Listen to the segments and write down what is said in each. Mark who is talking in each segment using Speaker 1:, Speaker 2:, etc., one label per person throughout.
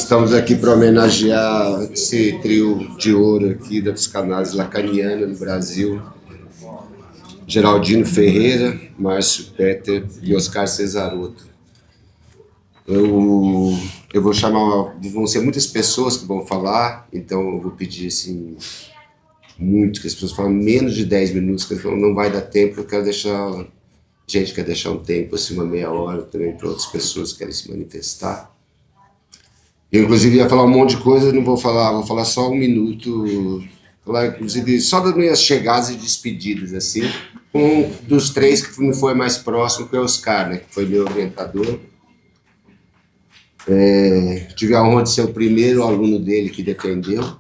Speaker 1: Estamos aqui para homenagear esse trio de ouro aqui da psicanálise lacaniana no Brasil. Geraldino Ferreira, Márcio Petter e Oscar Cesaroto. Eu vou chamar, vão ser muitas pessoas que vão falar, então eu vou pedir assim, muito, que as pessoas falam menos de 10 minutos, que não vai dar tempo, eu quero deixar, gente quer deixar um tempo, assim, uma meia hora também para outras pessoas que querem se manifestar. Eu, inclusive, ia falar um monte de coisa, não vou falar, vou falar só um minuto, falar, inclusive, só das minhas chegadas e despedidas, assim. Um dos três que me foi mais próximo foi o Oscar, né, que foi meu orientador. Tive a honra de ser o primeiro aluno dele que defendeu,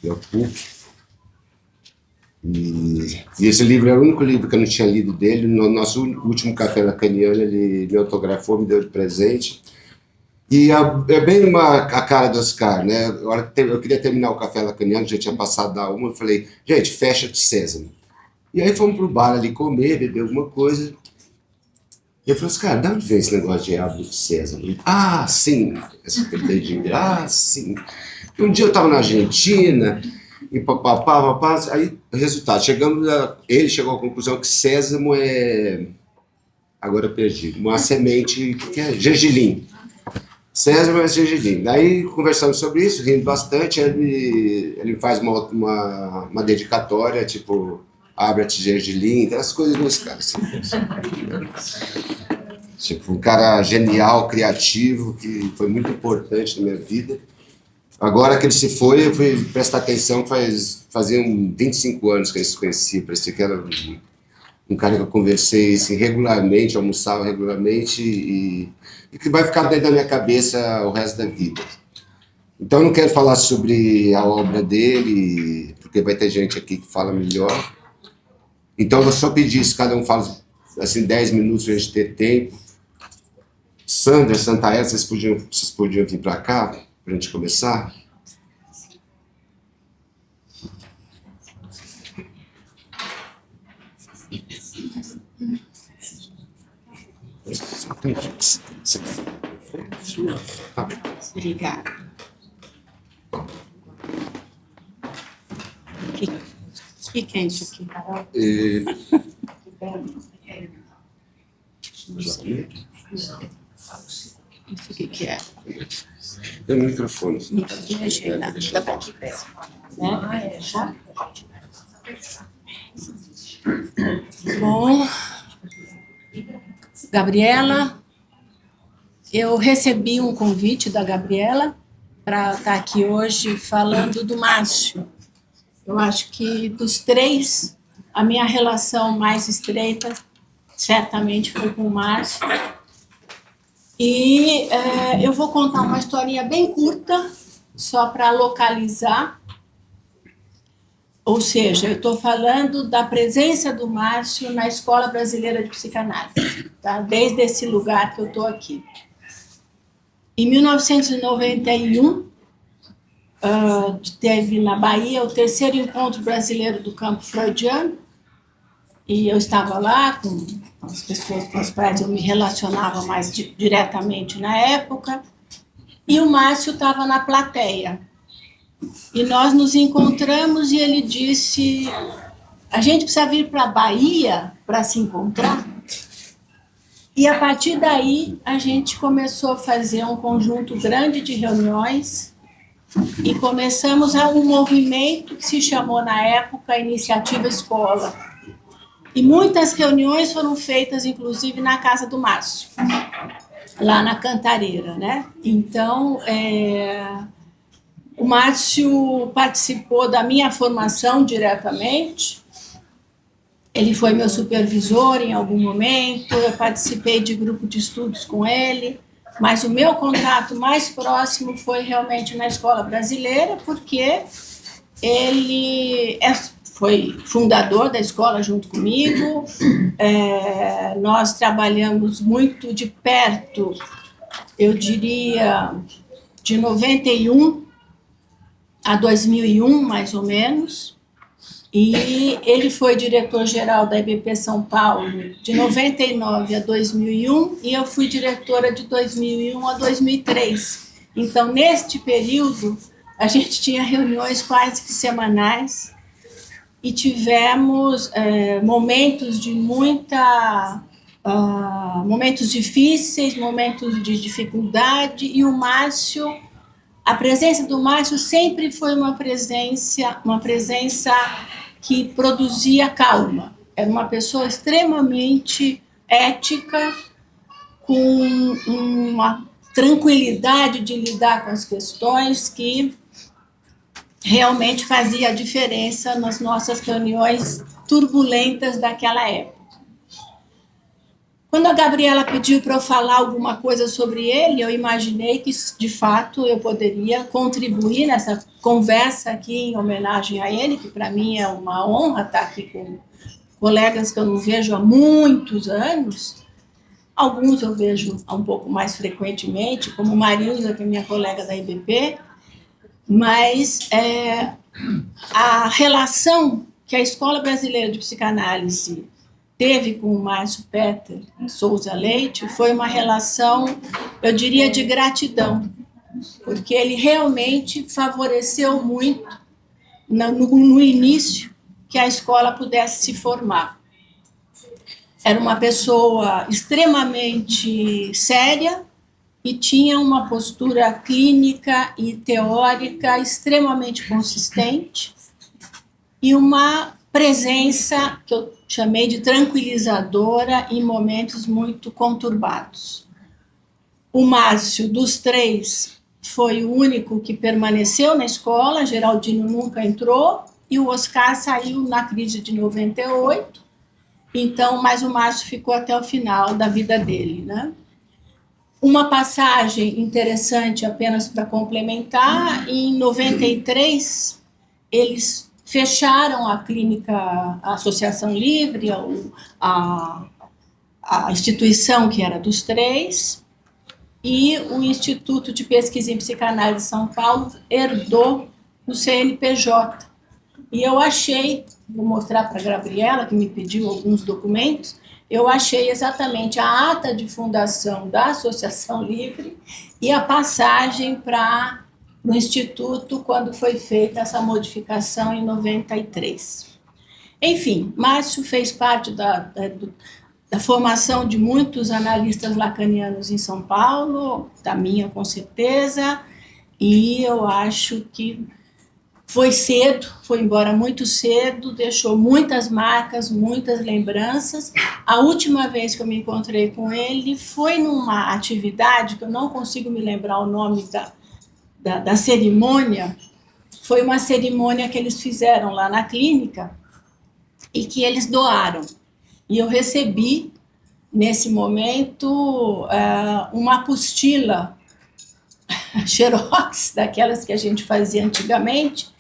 Speaker 1: o PUC. E esse livro é o único livro que eu não tinha lido dele. No nosso último café lacaniano, ele me autografou, me deu de presente. E é bem a cara do Oscar, né? Eu queria terminar o café lacaniano, já tinha passado da uma, eu falei, gente, fecha de sésamo. E aí fomos pro bar ali comer, beber alguma coisa. E eu falei, Oscar, de onde vem esse negócio de árvore de sésamo? Ah, sim, aquele dedinho dele, sim. E um dia eu estava na Argentina, e papapá, aí, resultado, ele chegou à conclusão que sésamo é, agora eu perdi, uma semente, que é gergelim. Sésamo é gergelim. Daí conversamos sobre isso, rindo bastante, ele faz uma dedicatória, tipo, abre-te gergelim, as coisas dos caras. Assim, tipo, um cara genial, criativo, que foi muito importante na minha vida. Agora que ele se foi, eu fui prestar atenção, faziam 25 anos que eu se conhecia, parecia que era um cara que eu conversei assim, regularmente, almoçava regularmente e que vai ficar dentro da minha cabeça o resto da vida. Então eu não quero falar sobre a obra dele, porque vai ter gente aqui que fala melhor. Então eu vou só pedir se cada um fala assim, 10 minutos para a gente ter tempo. Sandra, Santaella, vocês podiam vir para cá, para a gente começar?
Speaker 2: Obrigada. Que quente aqui, Carol? Isso aqui que é?
Speaker 1: Tem um microfone.
Speaker 2: Tá bom. Bom, Gabriela, eu recebi um convite da Gabriela para estar aqui hoje falando do Márcio. Eu acho que dos três, a minha relação mais estreita certamente foi com o Márcio. E eu vou contar uma historinha bem curta, só para localizar. Ou seja, eu estou falando da presença do Márcio na Escola Brasileira de Psicanálise, tá? Desde esse lugar que eu estou aqui. Em 1991, teve na Bahia o terceiro encontro brasileiro do campo freudiano, e eu estava lá com as pessoas com as quais eu me relacionava mais diretamente na época, e o Márcio estava na plateia. E nós nos encontramos e ele disse, a gente precisa vir para a Bahia para se encontrar. E a partir daí a gente começou a fazer um conjunto grande de reuniões e começamos um movimento que se chamou na época Iniciativa Escola. E muitas reuniões foram feitas, inclusive, na casa do Márcio, lá na Cantareira, né? Então, o Márcio participou da minha formação diretamente, ele foi meu supervisor em algum momento, eu participei de grupo de estudos com ele, mas o meu contato mais próximo foi realmente na Escola Brasileira, porque ele foi fundador da escola junto comigo, nós trabalhamos muito de perto, eu diria, de 91 a 2001, mais ou menos, e ele foi diretor-geral da IBP São Paulo de 99 a 2001, e eu fui diretora de 2001 a 2003. Então, neste período, a gente tinha reuniões quase que semanais e tivemos momentos de momentos difíceis, momentos de dificuldade, e a presença do Márcio sempre foi uma presença que produzia calma. Era uma pessoa extremamente ética, com uma tranquilidade de lidar com as questões que realmente fazia a diferença nas nossas reuniões turbulentas daquela época. Quando a Gabriela pediu para eu falar alguma coisa sobre ele, eu imaginei que, de fato, eu poderia contribuir nessa conversa aqui em homenagem a ele, que para mim é uma honra estar aqui com colegas que eu não vejo há muitos anos. Alguns eu vejo um pouco mais frequentemente, como Marilza, que é minha colega da IBP, mas a relação que a Escola Brasileira de Psicanálise teve com o Márcio Peter Souza Leite foi uma relação, eu diria, de gratidão, porque ele realmente favoreceu muito, no início, que a escola pudesse se formar. Era uma pessoa extremamente séria e tinha uma postura clínica e teórica extremamente consistente e uma presença que eu chamei de tranquilizadora em momentos muito conturbados. O Márcio, dos três, foi o único que permaneceu na escola, Geraldino nunca entrou, e o Oscar saiu na crise de 98, então, mas o Márcio ficou até o final da vida dele, né? Uma passagem interessante, apenas para complementar, em 93, eles fecharam a clínica, a Associação Livre, a instituição que era dos três, e o Instituto de Pesquisa em Psicanálise de São Paulo herdou o CNPJ. E eu achei, vou mostrar para a Gabriela, que me pediu alguns documentos, eu achei exatamente a ata de fundação da Associação Livre e a passagem para o Instituto quando foi feita essa modificação em 93. Enfim, Márcio fez parte da formação de muitos analistas lacanianos em São Paulo, da minha com certeza, e eu acho que foi cedo, foi embora muito cedo, deixou muitas marcas, muitas lembranças. A última vez que eu me encontrei com ele foi numa atividade, que eu não consigo me lembrar o nome da cerimônia, foi uma cerimônia que eles fizeram lá na clínica e que eles doaram. E eu recebi, nesse momento, uma apostila xerox, daquelas que a gente fazia antigamente,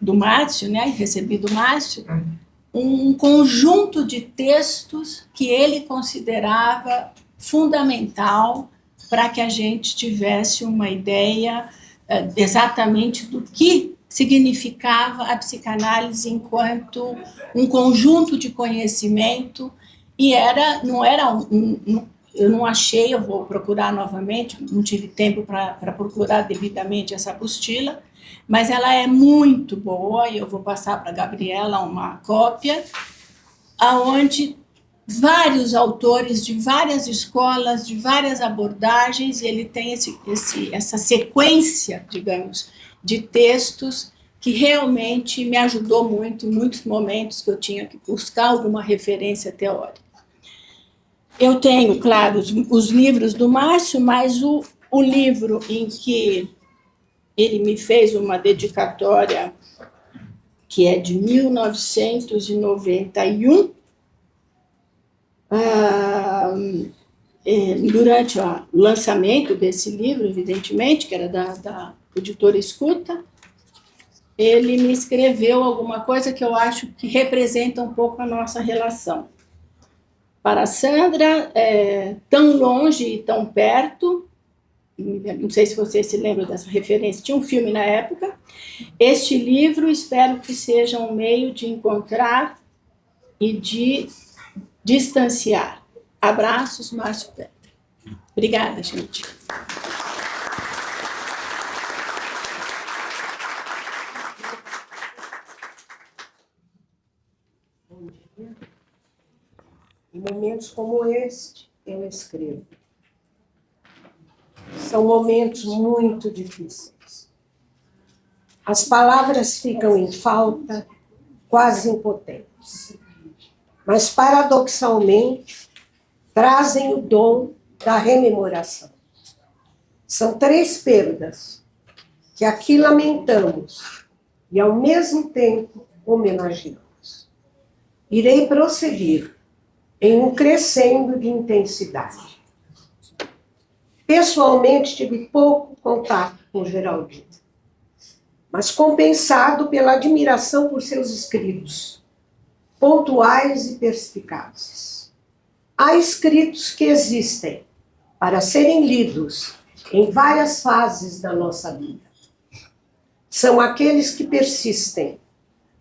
Speaker 2: do Márcio, né, recebi do Márcio, um conjunto de textos que ele considerava fundamental para que a gente tivesse uma ideia exatamente do que significava a psicanálise enquanto um conjunto de conhecimento, e eu não achei, eu vou procurar novamente, não tive tempo para procurar devidamente essa apostila, mas ela é muito boa, e eu vou passar para a Gabriela uma cópia, onde vários autores de várias escolas, de várias abordagens, e ele tem essa sequência, digamos, de textos que realmente me ajudou muito em muitos momentos que eu tinha que buscar alguma referência teórica. Eu tenho, claro, os livros do Márcio, mas o livro em que ele me fez uma dedicatória, que é de 1991, durante o lançamento desse livro, evidentemente, que era da editora Escuta, ele me escreveu alguma coisa que eu acho que representa um pouco a nossa relação. Para a Sandra, tão longe e tão perto, não sei se você se lembra dessa referência, tinha um filme na época. Este livro, espero que seja um meio de encontrar e de distanciar. Abraços, Márcio Peter. Obrigada, gente.
Speaker 3: momentos como este, eu escrevo. São momentos muito difíceis. As palavras ficam em falta, quase impotentes. Mas, paradoxalmente, trazem o dom da rememoração. São 3 perdas que aqui lamentamos e, ao mesmo tempo, homenageamos. Irei prosseguir em um crescendo de intensidade. Pessoalmente, tive pouco contato com Geraldino, mas compensado pela admiração por seus escritos, pontuais e perspicazes. Há escritos que existem para serem lidos em várias fases da nossa vida. São aqueles que persistem,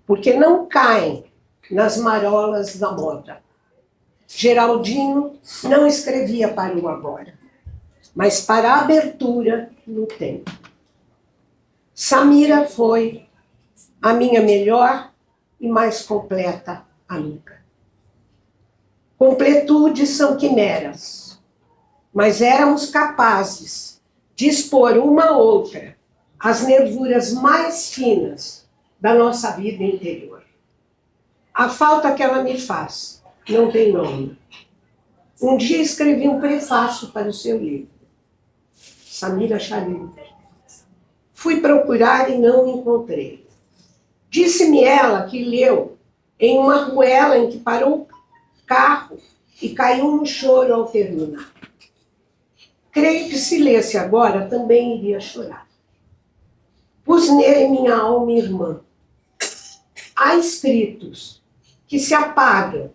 Speaker 3: porque não caem nas marolas da moda. Geraldino não escrevia para o agora, mas para a abertura no tempo. Samira foi a minha melhor e mais completa amiga. Completudes são quimeras, mas éramos capazes de expor uma a outra as nervuras mais finas da nossa vida interior. A falta que ela me faz não tem nome. Um dia escrevi um prefácio para o seu livro, Samira Charim. Fui procurar e não encontrei. Disse-me ela que leu em uma ruela em que parou o carro e caiu no choro ao terminar. Creio que se lesse agora também iria chorar. Pus nele minha alma irmã. Há escritos que se apagam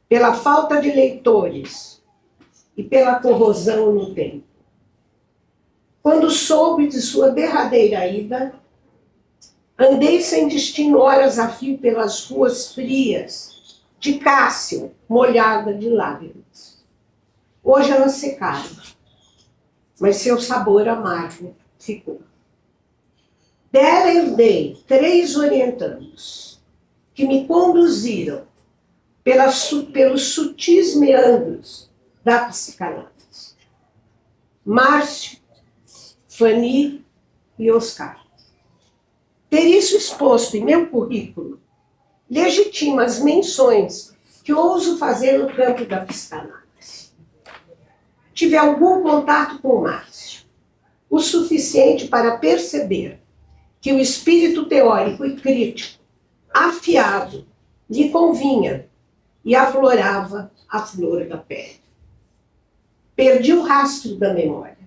Speaker 3: pela falta de leitores e pela corrosão no tempo. Quando soube de sua derradeira ida, andei sem destino horas a fio pelas ruas frias, de Cássio, molhada de lágrimas. Hoje elas secaram, mas seu sabor amargo ficou. Dela herdei 3 orientandos, que me conduziram pelos sutis meandros da psicanálise. Márcio, Fanny e Oscar. Ter isso exposto em meu currículo legitima as menções que ouso fazer no campo da psicanálise. Tive algum contato com Márcio, o suficiente para perceber que o espírito teórico e crítico, afiado, lhe convinha e aflorava a flor da pele. Perdi o rastro da memória,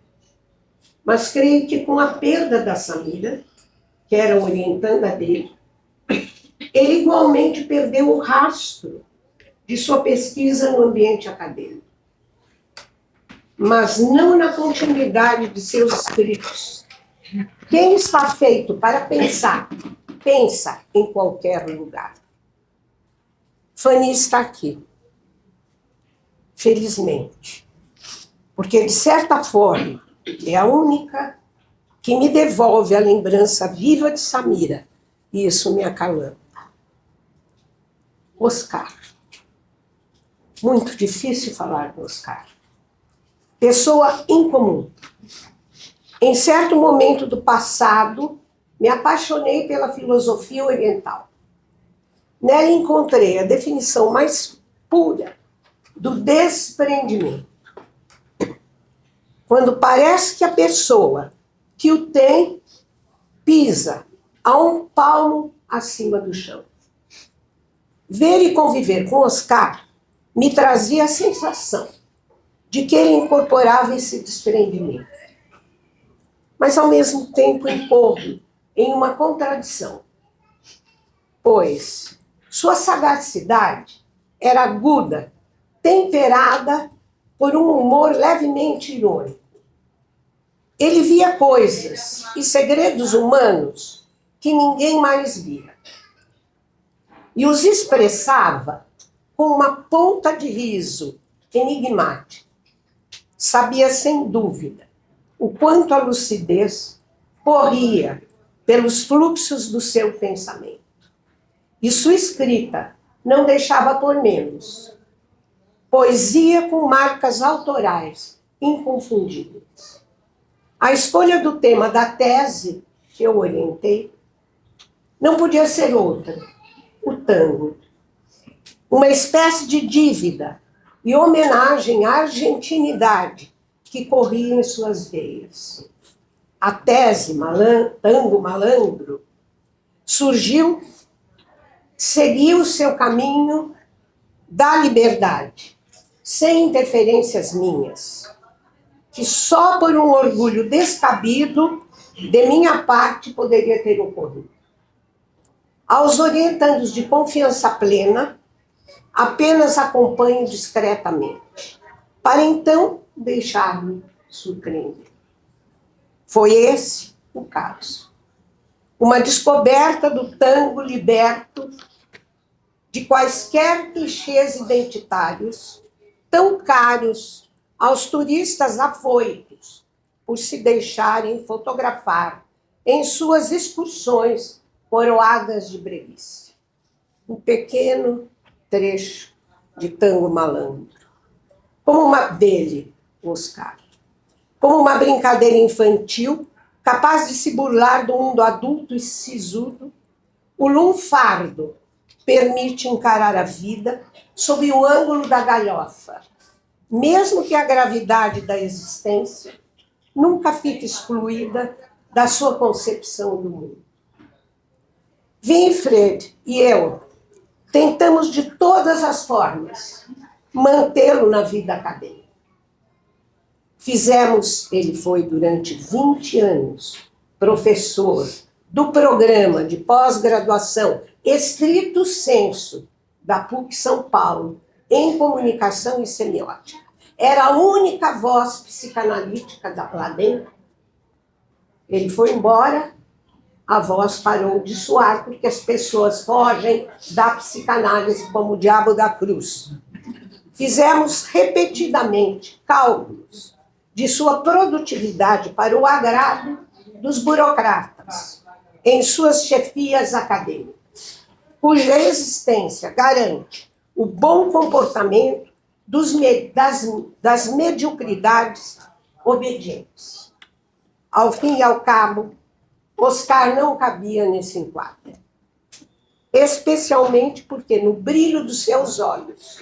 Speaker 3: mas creio que com a perda da Samira, que era orientanda dele, ele igualmente perdeu o rastro de sua pesquisa no ambiente acadêmico, mas não na continuidade de seus escritos. Quem está feito para pensar, pensa em qualquer lugar. Fanny está aqui, felizmente, porque, de certa forma, é a única que me devolve a lembrança viva de Samira, e isso me acalanta. Oscar. Muito difícil falar com Oscar. Pessoa incomum. Em certo momento do passado, me apaixonei pela filosofia oriental. Nela encontrei a definição mais pura do desprendimento. Quando parece que a pessoa que o tem pisa a um palmo acima do chão. Ver e conviver com Oscar me trazia a sensação de que ele incorporava esse desprendimento, mas ao mesmo tempo incorre em uma contradição, pois sua sagacidade era aguda, temperada por um humor levemente irônico. Ele via coisas e segredos humanos que ninguém mais via, e os expressava com uma ponta de riso enigmática. Sabia sem dúvida o quanto a lucidez corria pelos fluxos do seu pensamento. E sua escrita não deixava por menos. Poesia com marcas autorais inconfundíveis. A escolha do tema da tese que eu orientei não podia ser outra: o tango. Uma espécie de dívida e homenagem à argentinidade que corria em suas veias. A tese Tango Malandro surgiu, seguiu o seu caminho da liberdade, sem interferências minhas, que só por um orgulho descabido de minha parte poderia ter ocorrido. Aos orientandos de confiança plena, apenas acompanho discretamente, para então deixar-me surpreender. Foi esse o caso. Uma descoberta do tango liberto de quaisquer clichês identitários tão caros aos turistas afoitos por se deixarem fotografar em suas excursões coroadas de breguice. Um pequeno trecho de Tango Malandro, como uma dele, Oscar, como uma brincadeira infantil, capaz de se burlar do mundo adulto e sisudo, o lunfardo permite encarar a vida sob o ângulo da galhofa, mesmo que a gravidade da existência nunca fique excluída da sua concepção do mundo. Winfried e eu tentamos de todas as formas mantê-lo na vida acadêmica. Ele foi durante 20 anos professor do programa de pós-graduação estrito sensu da PUC São Paulo, em comunicação e semiótica. Era a única voz psicanalítica lá dentro. Ele foi embora, a voz parou de soar, porque as pessoas fogem da psicanálise como o diabo da cruz. Fizemos repetidamente cálculos de sua produtividade para o agrado dos burocratas em suas chefias acadêmicas, cuja existência garante o bom comportamento das mediocridades obedientes. Ao fim e ao cabo, Oscar não cabia nesse enquadro, especialmente porque no brilho dos seus olhos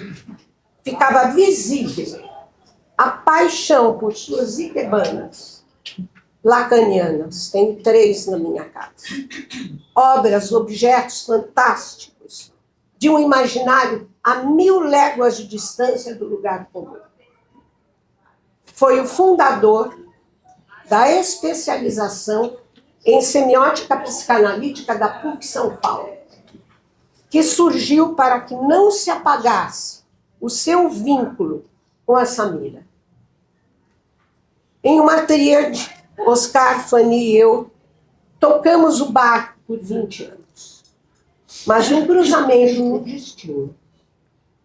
Speaker 3: ficava visível a paixão por suas ikebanas lacanianas. Tenho 3 na minha casa. Obras, objetos fantásticos de um imaginário a 1000 léguas de distância do lugar comum. Foi o fundador da especialização em semiótica psicanalítica da PUC São Paulo, que surgiu para que não se apagasse o seu vínculo com a Samira. Em uma tríade, Oscar, Fanny e eu tocamos o barco por 20 anos. Mas um cruzamento no destino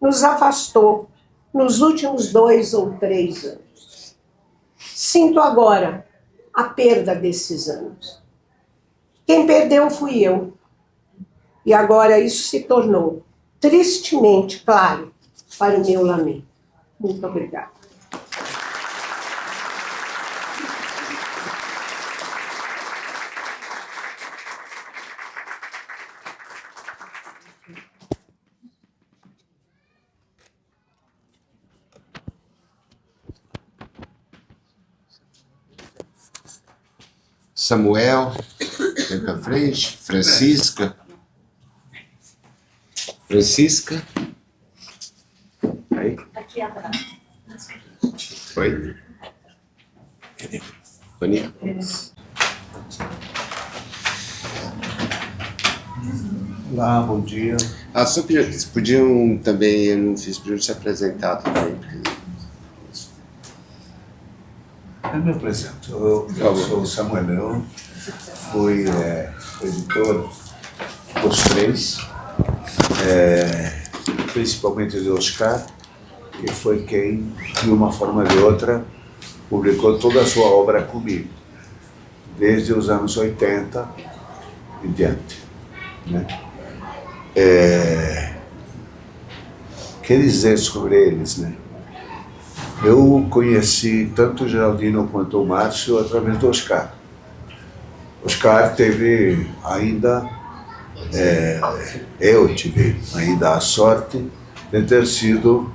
Speaker 3: nos afastou nos últimos 2 ou 3 anos. Sinto agora a perda desses anos. Quem perdeu fui eu. E agora isso se tornou tristemente claro para o meu lamento. Muito obrigada.
Speaker 1: Samuel, vem para frente. Francisca. Aí.
Speaker 4: Aqui atrás.
Speaker 1: Oi. Fanny.
Speaker 5: Olá, bom dia.
Speaker 1: Só podiam também, eu não fiz, podiam se apresentar também.
Speaker 5: Eu me apresento. Eu sou Samuel Leão, fui editor dos 3, principalmente de Oscar, que foi quem, de uma forma ou de outra, publicou toda a sua obra comigo, desde os anos 80 em diante. Né? Que dizer sobre eles, né? Eu conheci tanto o Geraldino quanto o Márcio através do Oscar. Oscar teve ainda, eu tive ainda a sorte de ter sido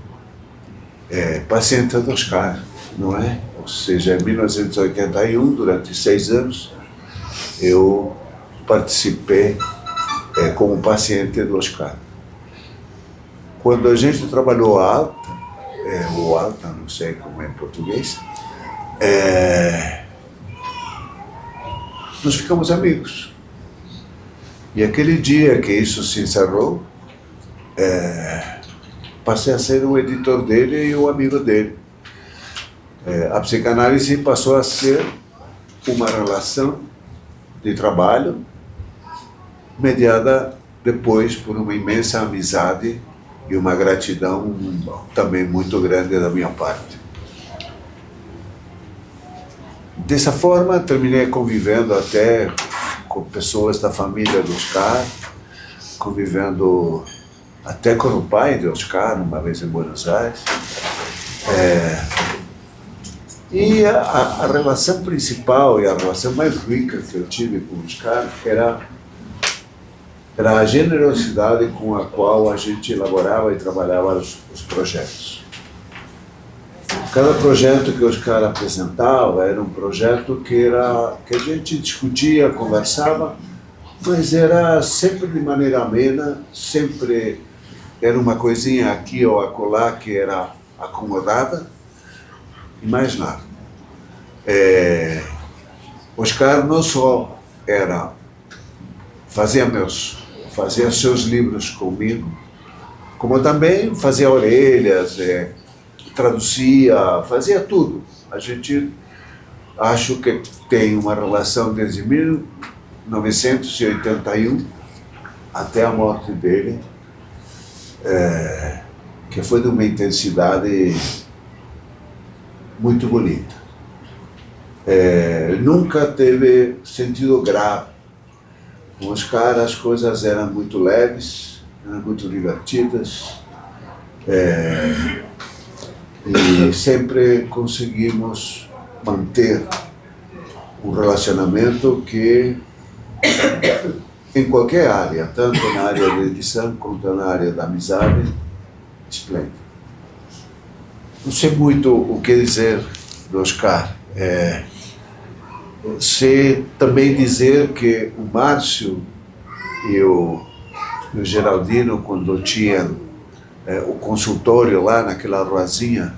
Speaker 5: paciente do Oscar, não é? Ou seja, em 1981, durante 6 anos, eu participei como paciente do Oscar. Quando a gente trabalhou a alta, ou alta, não sei como é em português, nós ficamos amigos. E aquele dia que isso se encerrou, passei a ser o editor dele e o amigo dele. A psicanálise passou a ser uma relação de trabalho mediada depois por uma imensa amizade e uma gratidão também muito grande da minha parte. Dessa forma, terminei convivendo até com pessoas da família do Oscar, convivendo até com o pai de Oscar, uma vez em Buenos Aires. E a relação principal e a relação mais rica que eu tive com o Oscar era a generosidade com a qual a gente elaborava e trabalhava os projetos. Cada projeto que o Oscar apresentava era um projeto que a gente discutia, conversava, mas era sempre de maneira amena, sempre era uma coisinha aqui ou acolá que era acomodada, e mais nada. Oscar não só fazia seus livros comigo, como também fazia orelhas, traduzia, fazia tudo. A gente acho que tem uma relação desde 1981 até a morte dele, que foi de uma intensidade muito bonita. Nunca teve sentido grave. Com Oscar as coisas eram muito leves, eram muito divertidas, e sempre conseguimos manter um relacionamento que, em qualquer área, tanto na área da edição quanto na área da amizade, esplêndido. Não sei muito o que dizer do Oscar. Sei também dizer que o Márcio e o Geraldino, quando tinham o consultório lá naquela ruazinha,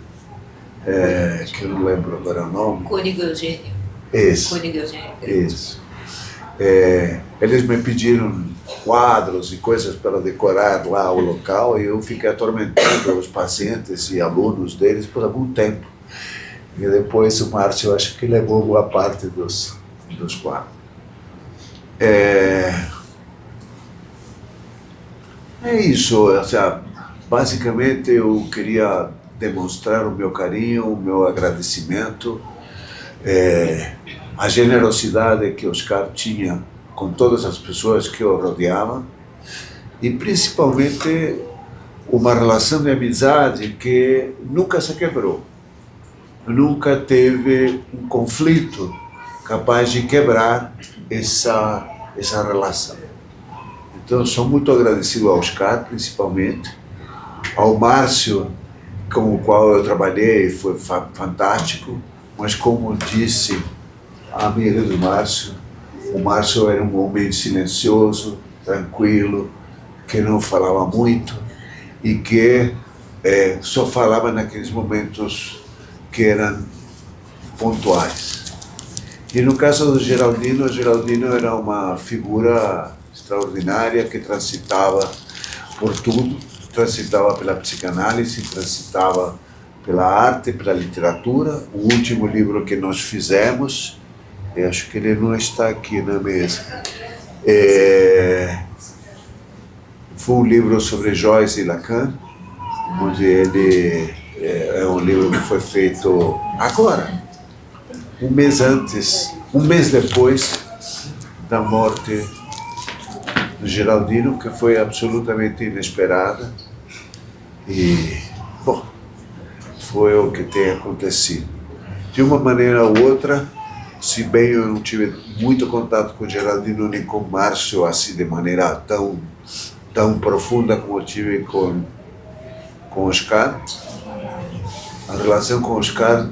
Speaker 5: que eu não lembro agora o nome.
Speaker 4: Cônigo Eugênio.
Speaker 5: Isso.
Speaker 4: Cônigo Eugênio.
Speaker 5: Isso. Eles me pediram quadros e coisas para decorar lá o local e eu fiquei atormentando os pacientes e alunos deles por algum tempo. E depois o Márcio, acho que levou boa parte dos quadros. É isso, basicamente eu queria demonstrar o meu carinho, o meu agradecimento, a generosidade que Oscar tinha com todas as pessoas que o rodeavam e principalmente uma relação de amizade que nunca se quebrou. Nunca teve um conflito capaz de quebrar essa relação. Então, sou muito agradecido ao Oscar, principalmente, ao Márcio, com o qual eu trabalhei, foi fantástico, mas como disse a amiga do Márcio, o Márcio era um homem silencioso, tranquilo, que não falava muito e que só falava naqueles momentos que eram pontuais. E no caso do Geraldino, o Geraldino era uma figura extraordinária que transitava por tudo, transitava pela psicanálise, transitava pela arte, pela literatura. O último livro que nós fizemos, eu acho que ele não está aqui na mesa, foi um livro sobre Joyce e Lacan, onde ele é um livro que foi feito agora, um mês depois da morte do Geraldino, que foi absolutamente inesperada. E, bom, foi o que tem acontecido. De uma maneira ou outra, se bem eu não tive muito contato com o Geraldino nem com o Márcio, assim, de maneira tão profunda como eu tive com o Oscar, a relação com o Oscar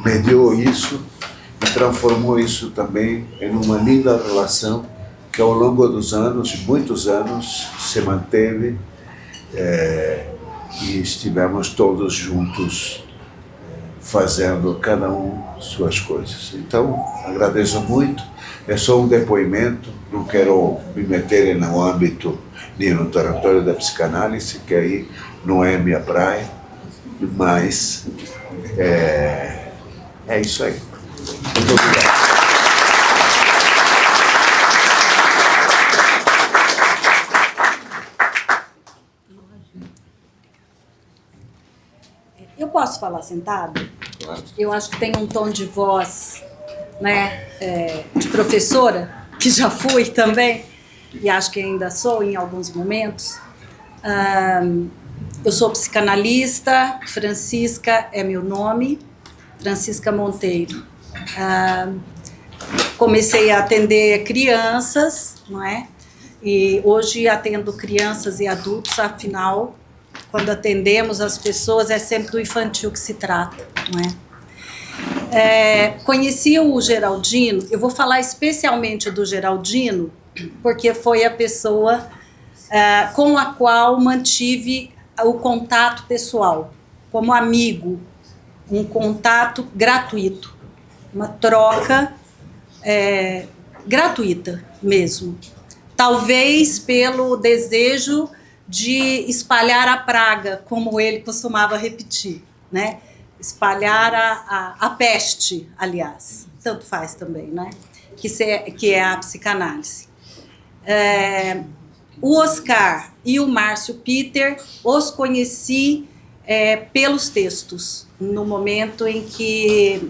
Speaker 5: me deu isso e transformou isso também em uma linda relação que ao longo dos anos, muitos anos, se manteve e estivemos todos juntos fazendo cada um suas coisas. Então, agradeço muito. É só um depoimento, não quero me meter no âmbito nem no território da psicanálise, que aí não é minha praia, mas é isso aí. Muito obrigado.
Speaker 4: Eu posso falar sentado?
Speaker 1: Claro.
Speaker 4: Eu acho que tem um tom de voz, né, de professora, que já fui também, e acho que ainda sou em alguns momentos. Eu sou psicanalista, Francisca é meu nome, Francisca Monteiro. Comecei a atender crianças, não é? E hoje atendo crianças e adultos, afinal, quando atendemos as pessoas, é sempre do infantil que se trata, não é? Conheci o Geraldino, eu vou falar especialmente do Geraldino, porque foi a pessoa com a qual mantive o contato pessoal, como amigo, um contato gratuito, uma troca gratuita mesmo. Talvez pelo desejo de espalhar a praga, como ele costumava repetir, né? Espalhar a peste, aliás, tanto faz também, né? Que é a psicanálise. O Oscar e o Márcio Peter os conheci pelos textos, no momento em que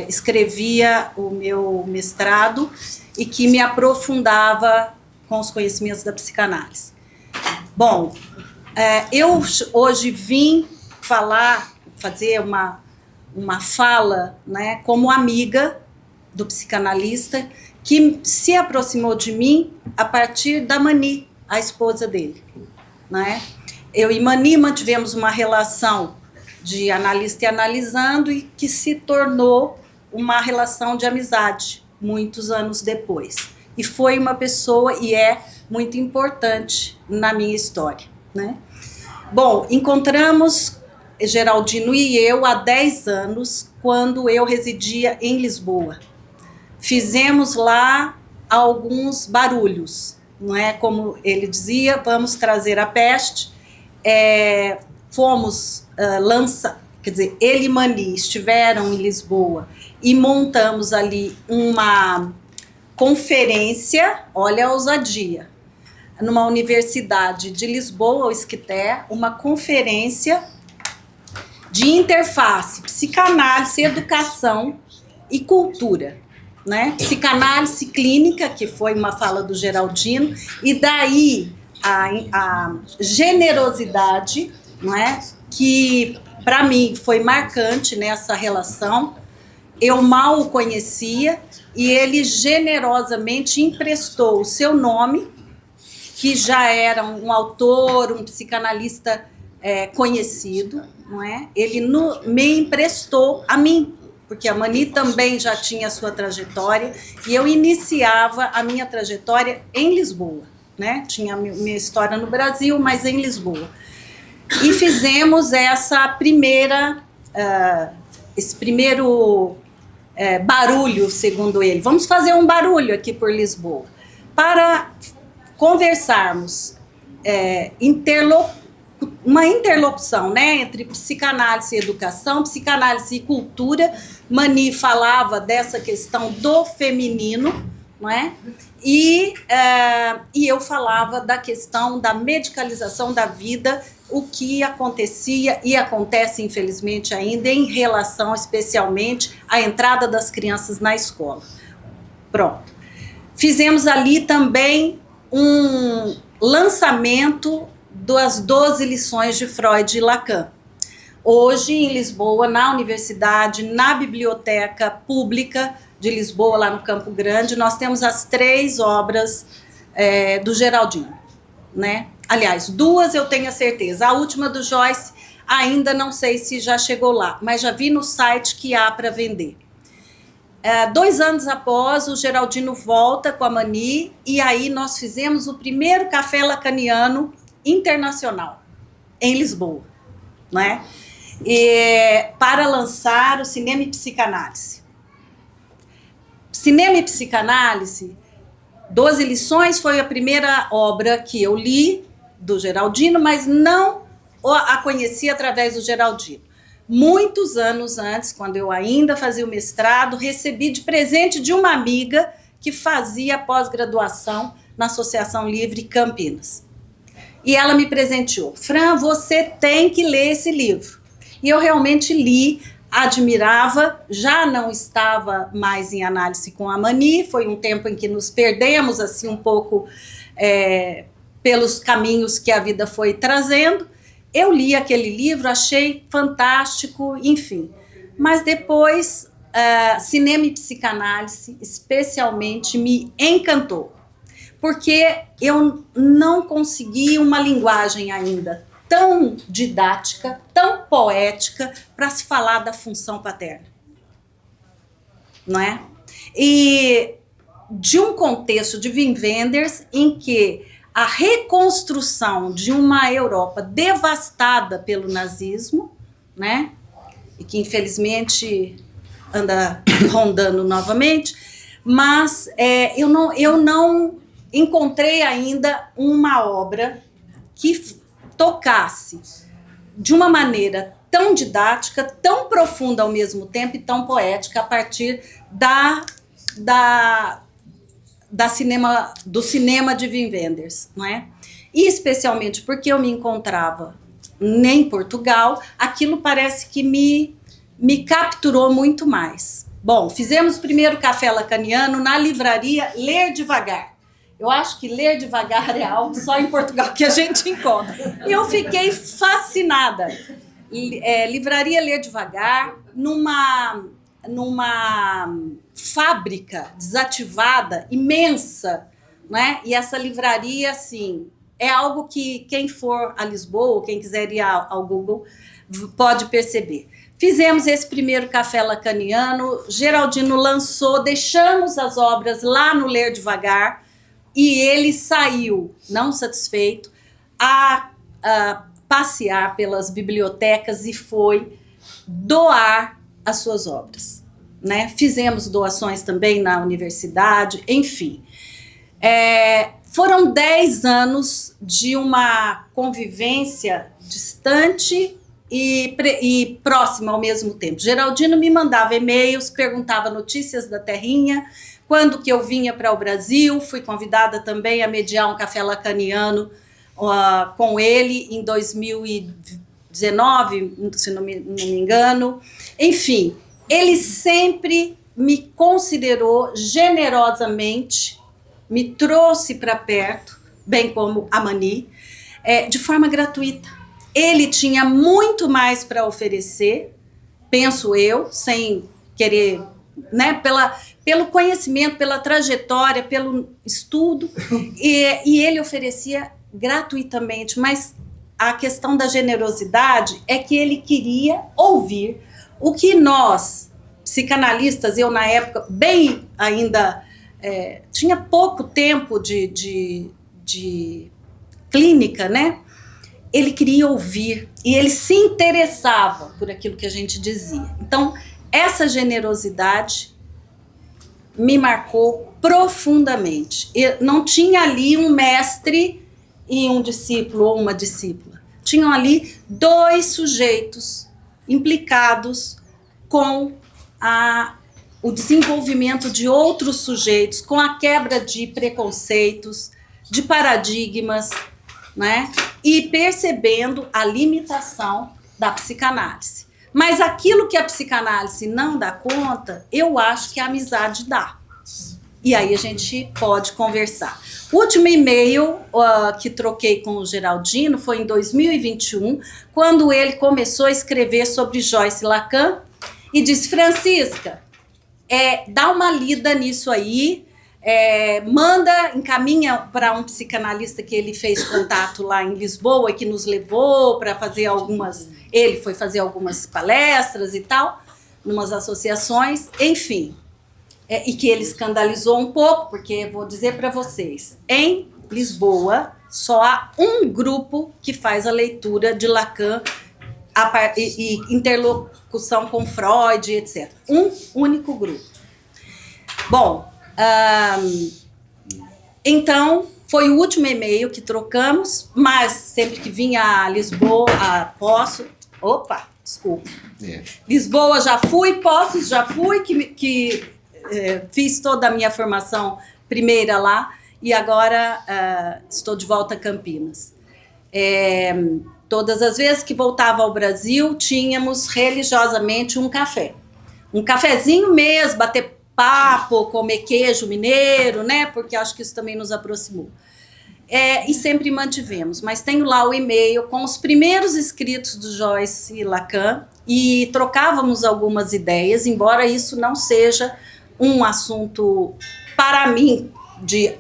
Speaker 4: escrevia o meu mestrado e que me aprofundava com os conhecimentos da psicanálise. Bom, eu hoje vim fazer uma fala, né, como amiga do psicanalista que se aproximou de mim a partir da Mani, a esposa dele, né? Eu e Mani mantivemos uma relação de analista e analisando e que se tornou uma relação de amizade muitos anos depois. E foi uma pessoa e é muito importante na minha história, né? Bom, encontramos Geraldino e eu há 10 anos, quando eu residia em Lisboa. Fizemos lá alguns barulhos, não é? Como ele dizia, vamos trazer a peste. Fomos quer dizer, ele e Mani estiveram em Lisboa e montamos ali uma conferência, olha a ousadia, numa universidade de Lisboa, o Esquité, uma conferência de interface, psicanálise, educação e cultura, né? Psicanálise clínica, que foi uma fala do Geraldino, e daí a generosidade, não é? Que para mim foi marcante nessa relação. Eu mal o conhecia e ele generosamente emprestou o seu nome, que já era um autor, um psicanalista conhecido, não é? Ele me emprestou a mim, porque a Mani também já tinha a sua trajetória e eu iniciava a minha trajetória em Lisboa, né? Tinha minha história no Brasil, mas em Lisboa. E fizemos esse primeiro barulho, segundo ele. Vamos fazer um barulho aqui por Lisboa, para conversarmos, uma interlocução, né, entre psicanálise e educação, psicanálise e cultura. Mani falava dessa questão do feminino, não é? E eu falava da questão da medicalização da vida, o que acontecia e acontece, infelizmente, ainda em relação, especialmente, à entrada das crianças na escola. Pronto. Fizemos ali também um lançamento das 12 lições de Freud e Lacan. Hoje, em Lisboa, na universidade, na biblioteca pública de Lisboa, lá no Campo Grande, nós temos as 3 obras do Geraldino, né? Aliás, 2 eu tenho a certeza. A última do Joyce, ainda não sei se já chegou lá, mas já vi no site que há para vender. 2 anos após, o Geraldino volta com a Mani, e aí nós fizemos o primeiro café lacaniano internacional, em Lisboa, né? Para lançar o Cinema e Psicanálise. Cinema e Psicanálise, 12 lições, foi a primeira obra que eu li do Geraldino, mas não a conheci através do Geraldino. Muitos anos antes, quando eu ainda fazia o mestrado, recebi de presente de uma amiga que fazia pós-graduação na Associação Livre Campinas. E ela me presenteou. Fran, você tem que ler esse livro. E eu realmente li, admirava, já não estava mais em análise com a Mani, foi um tempo em que nos perdemos assim um pouco pelos caminhos que a vida foi trazendo. Eu li aquele livro, achei fantástico, enfim. Mas depois, Cinema e Psicanálise, especialmente, me encantou. Porque eu não consegui uma linguagem ainda tão didática, tão poética, para se falar da função paterna. Não é? E de um contexto de Wim Wenders em que a reconstrução de uma Europa devastada pelo nazismo, né? E que infelizmente anda rondando novamente, mas eu não encontrei ainda uma obra que tocasse de uma maneira tão didática, tão profunda ao mesmo tempo e tão poética a partir do cinema de Wim Wenders, não é? E especialmente porque eu me encontrava em Portugal, aquilo parece que me capturou muito mais. Bom, fizemos o primeiro café lacaniano na livraria Ler Devagar. Eu acho que ler devagar é algo só em Portugal que a gente encontra. E eu fiquei fascinada. Livraria Ler Devagar, numa fábrica desativada, imensa, né? E essa livraria, assim, é algo que quem for a Lisboa, quem quiser ir ao Google, pode perceber. Fizemos esse primeiro café lacaniano, Geraldino lançou, deixamos as obras lá no Ler Devagar, e ele saiu, não satisfeito, a passear pelas bibliotecas e foi doar as suas obras, né? Fizemos doações também na universidade, enfim. Foram 10 anos de uma convivência distante e próxima ao mesmo tempo. Geraldino me mandava e-mails, perguntava notícias da terrinha, quando que eu vinha para o Brasil, fui convidada também a mediar um café lacaniano com ele em 2019, se não me engano. Enfim, ele sempre me considerou generosamente, me trouxe para perto, bem como a Mani, de forma gratuita. Ele tinha muito mais para oferecer, penso eu, sem querer, né, pelo conhecimento, pela trajetória, pelo estudo, e ele oferecia gratuitamente, mas a questão da generosidade é que ele queria ouvir o que nós, psicanalistas, eu na época, bem ainda, tinha pouco tempo de clínica, né? Ele queria ouvir e ele se interessava por aquilo que a gente dizia. Então, essa generosidade me marcou profundamente. Não tinha ali um mestre e um discípulo ou uma discípula. Tinham ali 2 sujeitos implicados com o desenvolvimento de outros sujeitos, com a quebra de preconceitos, de paradigmas, né? E percebendo a limitação da psicanálise. Mas aquilo que a psicanálise não dá conta, eu acho que a amizade dá. e aí a gente pode conversar. O último e-mail que troquei com o Geraldino foi em 2021, quando ele começou a escrever sobre Joyce Lacan e disse: Francisca, dá uma lida nisso aí, encaminha para um psicanalista que ele fez contato lá em Lisboa, que nos levou para fazer ele foi fazer algumas palestras e tal, numas associações, enfim. E que ele escandalizou um pouco, porque vou dizer para vocês, em Lisboa só há um grupo que faz a leitura de Lacan e interlocução com Freud, etc. Um único grupo. Bom, então foi o último e-mail que trocamos, mas sempre que vinha a Lisboa, Lisboa já fui, Poços já fui, fiz toda a minha formação primeira lá e agora estou de volta a Campinas. Todas as vezes que voltava ao Brasil, tínhamos religiosamente um café. Um cafezinho mesmo, bater papo, comer queijo mineiro, né? Porque acho que isso também nos aproximou. E sempre mantivemos. Mas tenho lá o e-mail com os primeiros escritos do Joyce e Lacan e trocávamos algumas ideias, embora isso não seja um assunto, para mim, de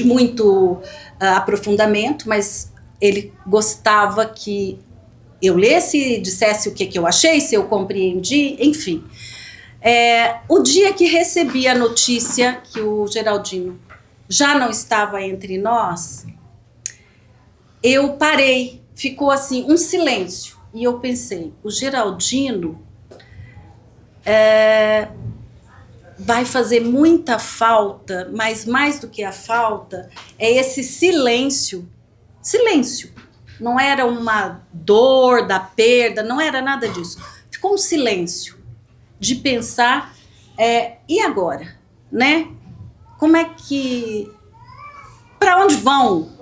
Speaker 4: muito aprofundamento, mas ele gostava que eu lesse, dissesse o que eu achei, se eu compreendi, enfim. O dia que recebi a notícia que o Geraldino já não estava entre nós, eu parei, ficou assim, um silêncio, e eu pensei, o Geraldino vai fazer muita falta, mas mais do que a falta, é esse silêncio. Silêncio. Não era uma dor da perda, não era nada disso. Ficou um silêncio de pensar, e agora? Né? Como é que... Para onde vão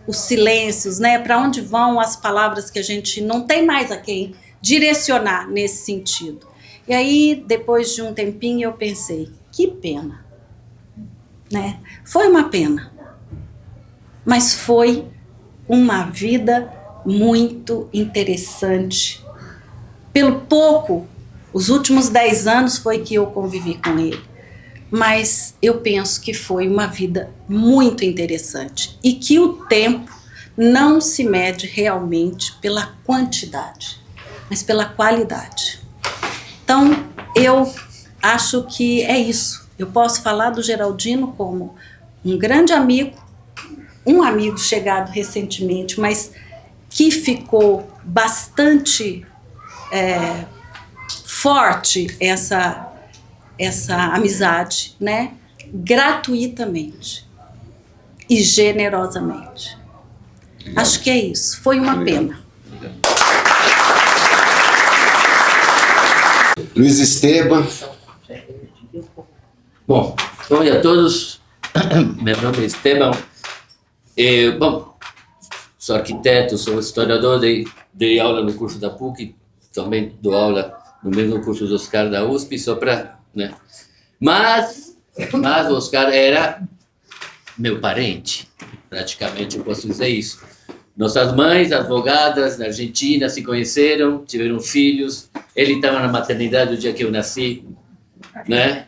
Speaker 4: os silêncios, né? Para onde vão as palavras que a gente não tem mais a quem direcionar nesse sentido? E aí, depois de um tempinho, eu pensei, que pena, né? Foi uma pena, mas foi uma vida muito interessante. Pelo pouco, os últimos 10 anos foi que eu convivi com ele, mas eu penso que foi uma vida muito interessante e que o tempo não se mede realmente pela quantidade, mas pela qualidade. Então, eu acho que é isso. Eu posso falar do Geraldino como um grande amigo, um amigo chegado recentemente, mas que ficou bastante forte essa amizade, né? Gratuitamente e generosamente. Obrigado. Acho que é isso. Foi uma pena.
Speaker 1: Luiz Esteban.
Speaker 6: Bom, oi a todos. Meu nome é Esteban. Bom, sou arquiteto, sou historiador, dei aula no curso da PUC, também dou aula no mesmo curso do Oscar da USP, só para, né? Mas o Oscar era meu parente, praticamente eu posso dizer isso. Nossas mães, advogadas na Argentina, se conheceram, tiveram filhos. Ele estava na maternidade o dia que eu nasci, né?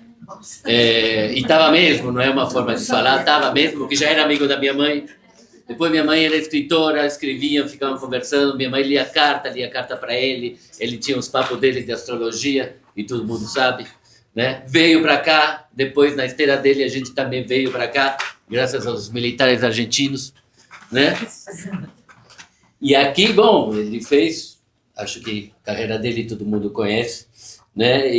Speaker 6: E estava mesmo, não é uma forma de falar, estava mesmo, porque já era amigo da minha mãe. Depois minha mãe era escritora, escreviam, ficavam conversando. Minha mãe lia carta para ele. Ele tinha os papos dele de astrologia, e todo mundo sabe, né? Veio para cá, depois na esteira dele a gente também veio para cá, graças aos militares argentinos, né? E aqui, bom, ele fez, acho que a carreira dele todo mundo conhece, né?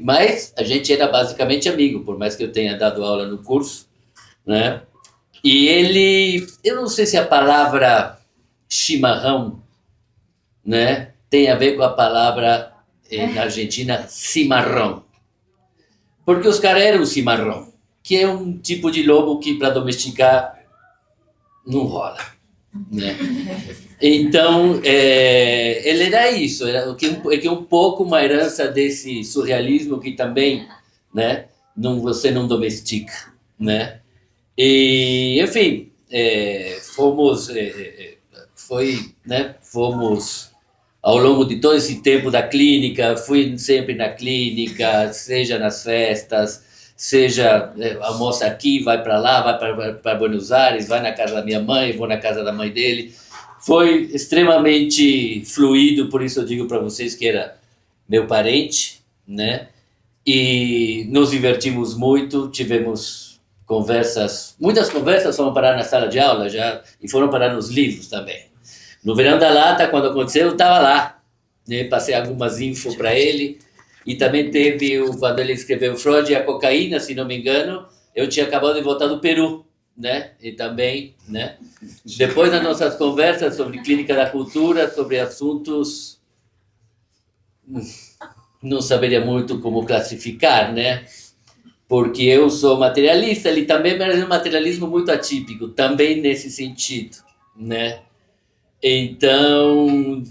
Speaker 6: Mas a gente era basicamente amigo, por mais que eu tenha dado aula no curso, né? E ele, eu não sei se a palavra chimarrão, né, tem a ver com a palavra na Argentina cimarrão, porque os caras eram cimarrão, que é um tipo de lobo que para domesticar não rola, né? Então, ele era isso, era um pouco uma herança desse surrealismo que também, né, você não domestica, né? E, enfim, fomos ao longo de todo esse tempo da clínica, fui sempre na clínica, seja nas festas, seja almoça aqui, vai para lá, vai para Buenos Aires, vai na casa da minha mãe, vou na casa da mãe dele. Foi extremamente fluido, por isso eu digo para vocês que era meu parente, né? E nos divertimos muito, tivemos muitas conversas foram parar na sala de aula já, e foram parar nos livros também. No Verão da Lata, quando aconteceu, eu estava lá, né? Passei algumas infos para ele, e também teve, quando ele escreveu Freud e a cocaína, se não me engano, eu tinha acabado de voltar do Peru, né? E também, né? Depois das nossas conversas sobre clínica da cultura, sobre assuntos, não saberia muito como classificar, né? Porque eu sou materialista, ele também, mas é um materialismo muito atípico, também nesse sentido, né? Então,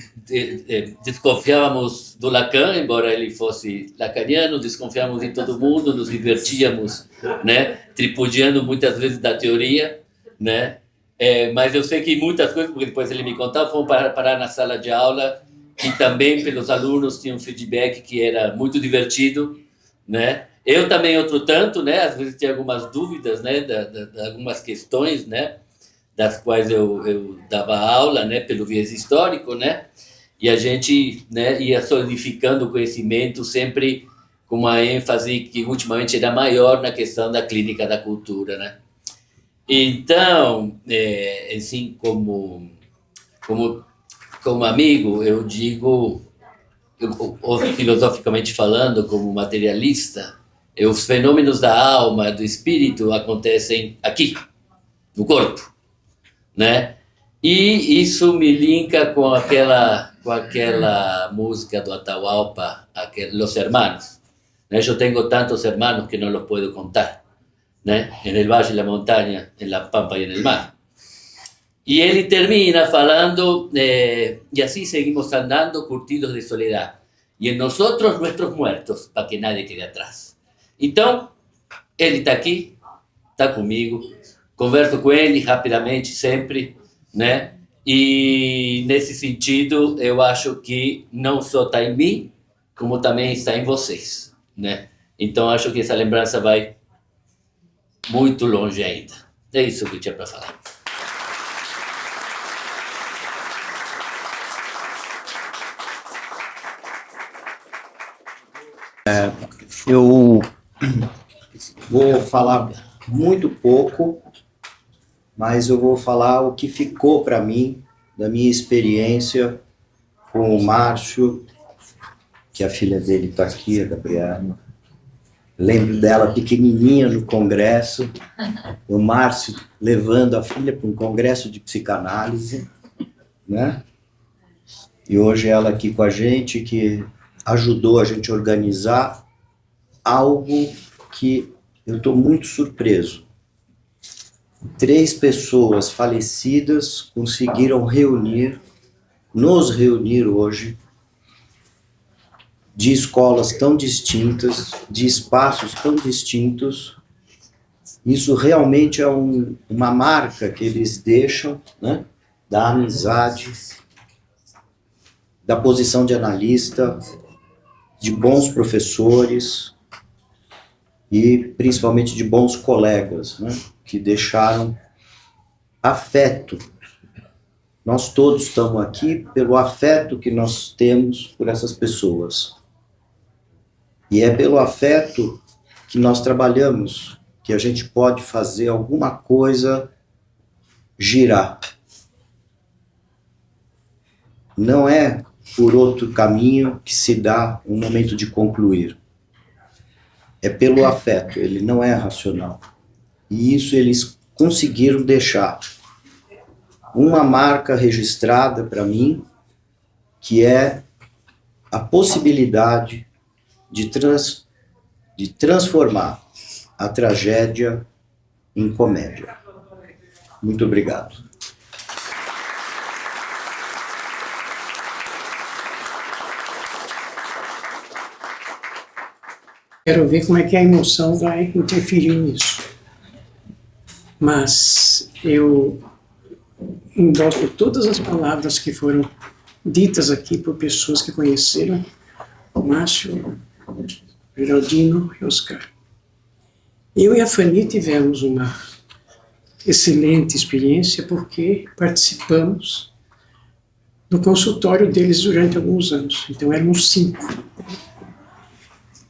Speaker 6: desconfiávamos do Lacan, embora ele fosse lacaniano, desconfiávamos de todo mundo, nos divertíamos, né? Tripudiando muitas vezes da teoria, né? Mas eu sei que muitas coisas, porque depois ele me contava, foram parar na sala de aula, e também pelos alunos tinha um feedback que era muito divertido, né? Eu também outro tanto, né? Às vezes tinha algumas dúvidas, né? De algumas questões, né? Das quais eu dava aula, né? Pelo viés histórico, né? E a gente, né? Ia solidificando o conhecimento sempre com uma ênfase que ultimamente era maior na questão da clínica da cultura, né? Então, assim, como amigo, eu digo, filosoficamente falando, como materialista, os fenômenos da alma, do espírito, acontecem aqui, no corpo, né? E isso me linka com aquela música do Atahualpa, Los Hermanos, né? Eu tenho tantos hermanos que não los puedo contar, né? En el valle, en la montaña, en la pampa y en el mar. Y él termina falando, y así seguimos andando curtidos de soledad. Y en nosotros nuestros muertos, para que nadie quede atrás. Então, ele está aqui, está comigo, converso com ele rapidamente, sempre, né? E nesse sentido, eu acho que não só está em mim, como também está em vocês, né? Então, acho que essa lembrança vai muito longe ainda. É isso que eu tinha para falar.
Speaker 7: Eu vou falar muito pouco, mas eu vou falar o que ficou para mim, da minha experiência com o Márcio, que a filha dele está aqui, a Gabriela. Lembro dela pequenininha no congresso, o Márcio levando a filha para um congresso de psicanálise, né? E hoje ela aqui com a gente, que ajudou a gente a organizar algo que eu estou muito surpreso. 3 pessoas falecidas conseguiram nos reunir hoje, de escolas tão distintas, de espaços tão distintos. Isso realmente é uma marca que eles deixam, né, da amizade, da posição de analista, de bons professores e principalmente de bons colegas, né, que deixaram afeto. Nós todos estamos aqui pelo afeto que nós temos por essas pessoas. E é pelo afeto que nós trabalhamos, que a gente pode fazer alguma coisa girar. Não é por outro caminho que se dá um momento de concluir. É pelo afeto, ele não é racional. E isso eles conseguiram deixar uma marca registrada para mim, que é a possibilidade de transformar a tragédia em comédia. Muito obrigado.
Speaker 8: Quero ver como é que a emoção vai interferir nisso. Mas eu endosso todas as palavras que foram ditas aqui por pessoas que conheceram o Márcio, Geraldino e Oscar. Eu e a Fanny tivemos uma excelente experiência porque participamos do consultório deles durante alguns anos. Então éramos 5.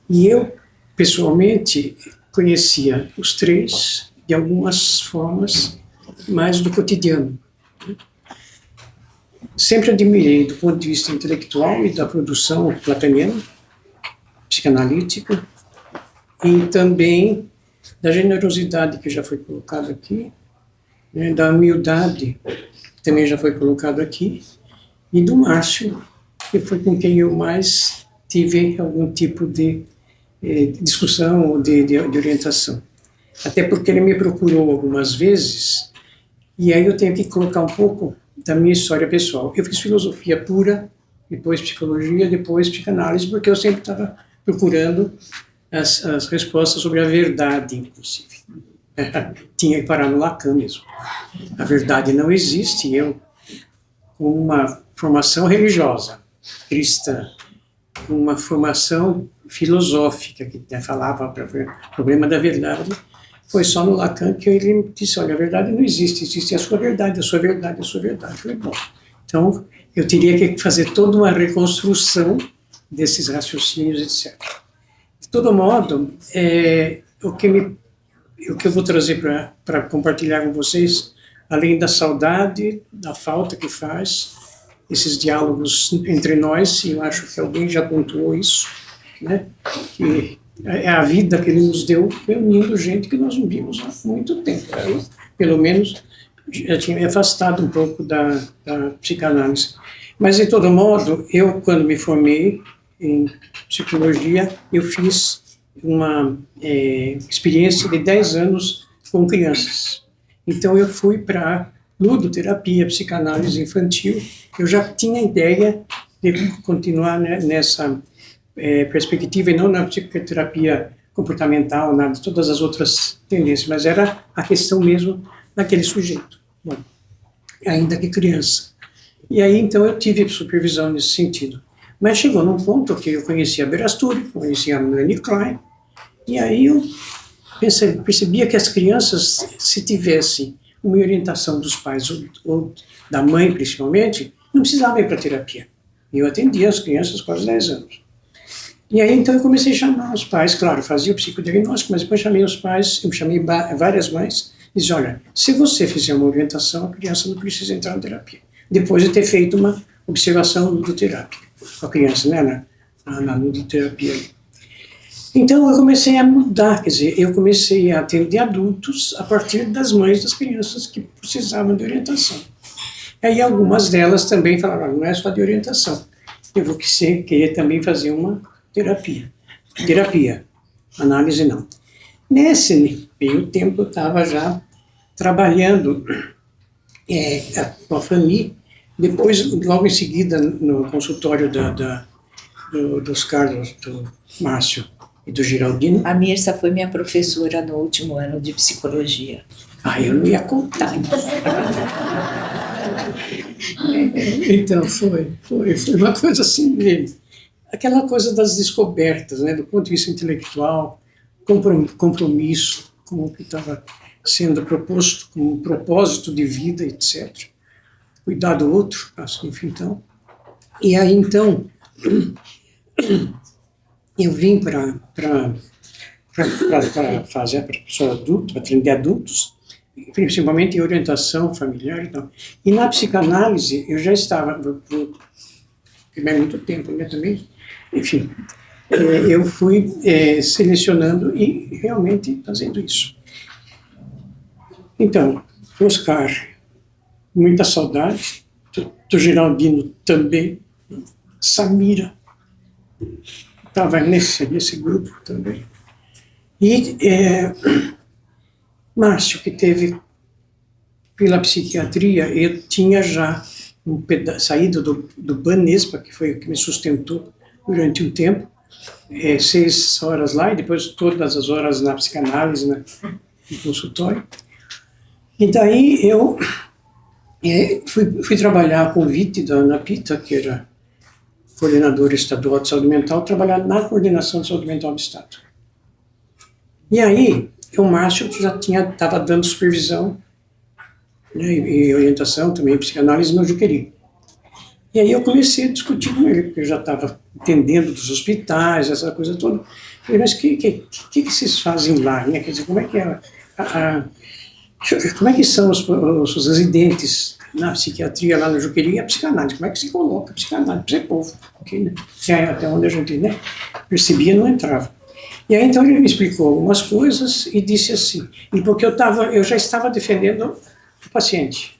Speaker 8: E eu, pessoalmente, conhecia os 3 de algumas formas mais do cotidiano. Sempre admirei do ponto de vista intelectual e da produção platoniana, psicanalítica, e também da generosidade que já foi colocado aqui, né, da humildade que também já foi colocado aqui, e do Márcio, que foi com quem eu mais tive algum tipo de discussão ou de orientação. Até porque ele me procurou algumas vezes, e aí eu tenho que colocar um pouco da minha história pessoal. Eu fiz filosofia pura, depois psicologia, depois psicanálise, porque eu sempre estava procurando as respostas sobre a verdade, inclusive. Tinha que parar no Lacan mesmo. A verdade não existe. Eu, com uma formação religiosa, cristã, com uma formação filosófica, que falava para o problema da verdade, foi só no Lacan que ele me disse, olha, a verdade não existe, existe a sua verdade, a sua verdade, a sua verdade. Eu falei, bom, então eu teria que fazer toda uma reconstrução desses raciocínios, etc. De todo modo, o que eu vou trazer para compartilhar com vocês, além da saudade, da falta que faz, esses diálogos entre nós, e eu acho que alguém já pontuou isso, né, que é a vida que ele nos deu reunindo gente que nós não vimos há muito tempo. Eu, pelo menos, já tinha me afastado um pouco da psicanálise. Mas, de todo modo, eu, quando me formei em psicologia, eu fiz uma experiência de 10 anos com crianças. Então, eu fui para ludoterapia, psicanálise infantil. Eu já tinha ideia de continuar, né, nessa perspectiva, e não na psicoterapia comportamental, nada de todas as outras tendências, mas era a questão mesmo daquele sujeito, bom, ainda que criança. E aí, então, eu tive supervisão nesse sentido. Mas chegou num ponto que eu conhecia a Berasturi, conhecia a Melanie Klein, e aí eu percebia que as crianças, se tivessem uma orientação dos pais ou da mãe, principalmente, não precisavam ir para terapia. Eu atendia as crianças quase 10 anos. E aí, então, eu comecei a chamar os pais, claro, fazia o psicodiagnóstico, mas depois chamei os pais, eu chamei várias mães, e disse, olha, se você fizer uma orientação, a criança não precisa entrar na terapia. Depois de ter feito uma observação ludoterápica com a criança, né, na ludoterapia. Então, eu comecei a mudar, quer dizer, eu comecei a atender adultos a partir das mães das crianças que precisavam de orientação. Aí, algumas delas também falaram, olha, não é só de orientação, eu vou querer também fazer uma terapia, análise não. Nesse meio tempo eu estava já trabalhando com a Fanny, depois, logo em seguida, no consultório dos Carlos, do Márcio e do Geraldino.
Speaker 9: A Mirsa foi minha professora no último ano de psicologia.
Speaker 8: Eu não ia contar. Então, foi uma coisa assim mesmo. Aquela coisa das descobertas, né, do ponto de vista intelectual, compromisso com o que estava sendo proposto, com um propósito de vida, etc. Cuidar do outro, enfim, então. E aí, então, eu vim para fazer para pessoa adulta, para atender adultos, principalmente em orientação familiar e tal. E na psicanálise, eu já estava, é muito tempo, né, também, enfim, eu fui selecionando e realmente fazendo isso. Então, Oscar, muita saudade, do Geraldino também, Samira, estava nesse grupo também. E Márcio, que teve pela psiquiatria, eu tinha já saído do Banespa, que foi o que me sustentou durante um tempo, 6 horas lá e depois todas as horas na psicanálise, no consultório. E daí eu fui trabalhar a convite da Ana Pita, que era coordenadora estadual de saúde mental, trabalhar na coordenação de saúde mental do Estado. E aí, o Márcio já estava dando supervisão, né, e orientação também, psicanálise no Juqueri. E aí eu comecei a discutir com ele, porque eu já estava entendendo dos hospitais, essa coisa toda. Falei, mas o que vocês fazem lá, né? Quer dizer, como é que é como é que são os residentes na psiquiatria lá no Juqueri e a psicanálise? Como é que se coloca a psicanálise para esse povo? Porque, né, até onde a gente, né, percebia, não entrava. E aí então ele me explicou algumas coisas e disse assim, e porque eu já estava defendendo o paciente.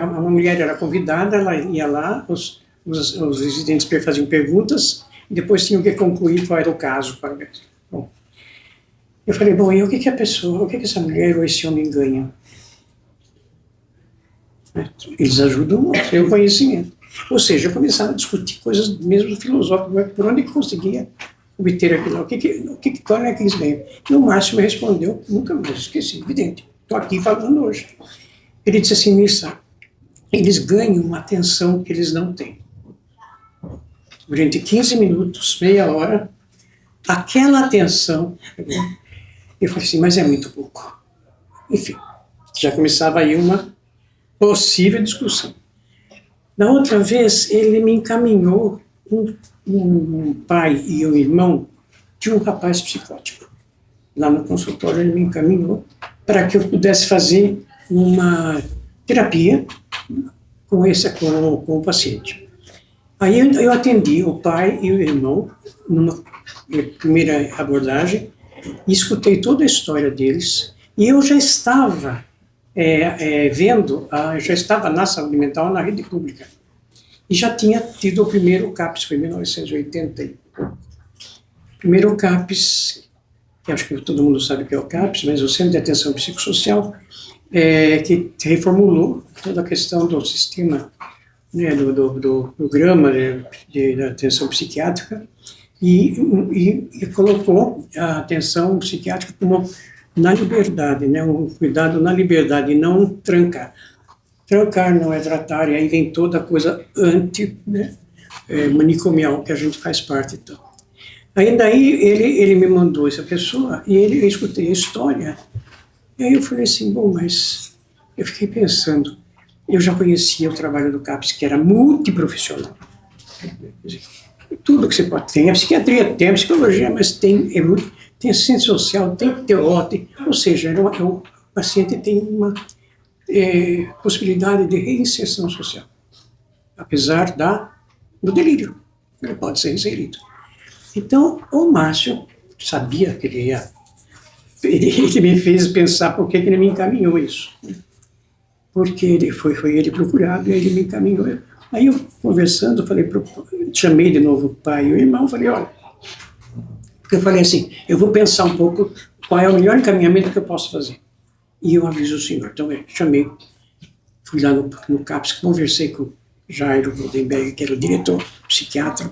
Speaker 8: Uma mulher era convidada, ela ia lá, os residentes faziam perguntas, e depois tinham que concluir qual era o caso. Bom, eu falei, bom, e o que essa mulher ou esse homem ganham? Eles ajudam muito, eu conhecimento. Ou seja, eu começava a discutir coisas mesmo filosóficas, por onde que conseguia obter aquilo, qual é que eles ganham. No máximo respondeu, nunca mais esqueci, evidente, estou aqui falando hoje. Ele disse assim, Missa, eles ganham uma atenção que eles não têm. Durante 15 minutos, meia hora, aquela atenção, eu falei assim, mas é muito pouco. Enfim, já começava aí uma possível discussão. Na outra vez, ele me encaminhou um pai e um irmão de um rapaz psicótico. Lá no consultório ele me encaminhou para que eu pudesse fazer uma terapia com o paciente. Aí eu atendi o pai e o irmão numa primeira abordagem e escutei toda a história deles e eu já estava já estava na saúde mental na rede pública e já tinha tido o primeiro CAPS, foi em 1980. Primeiro CAPS, que acho que todo mundo sabe o que é o CAPS, mas o Centro de Atenção Psicossocial, que reformulou toda a questão do sistema, né, do programa de atenção psiquiátrica e colocou a atenção psiquiátrica como na liberdade, né, um cuidado na liberdade, e não trancar. Trancar não é tratar, e aí vem toda a coisa manicomial que a gente faz parte. Então. Aí daí ele me mandou essa pessoa e eu escutei a história. E aí eu falei assim, bom, mas eu fiquei pensando, eu já conhecia o trabalho do CAPS, que era multiprofissional. Tudo que você pode, tem a psiquiatria, tem a psicologia, mas tem assistência social, tem TO, ou seja, o paciente tem uma possibilidade de reinserção social, apesar do delírio, ele pode ser inserido. Então, o Márcio sabia que ele me fez pensar por que ele me encaminhou isso. Porque foi ele procurado e ele me encaminhou. Aí eu, conversando, chamei de novo o pai e o irmão, falei, olha, porque eu falei assim, eu vou pensar um pouco qual é o melhor encaminhamento que eu posso fazer. E eu aviso o senhor. Então eu chamei, fui lá no CAPS, conversei com o Jairo Goldenberg, que era o diretor, psiquiatra,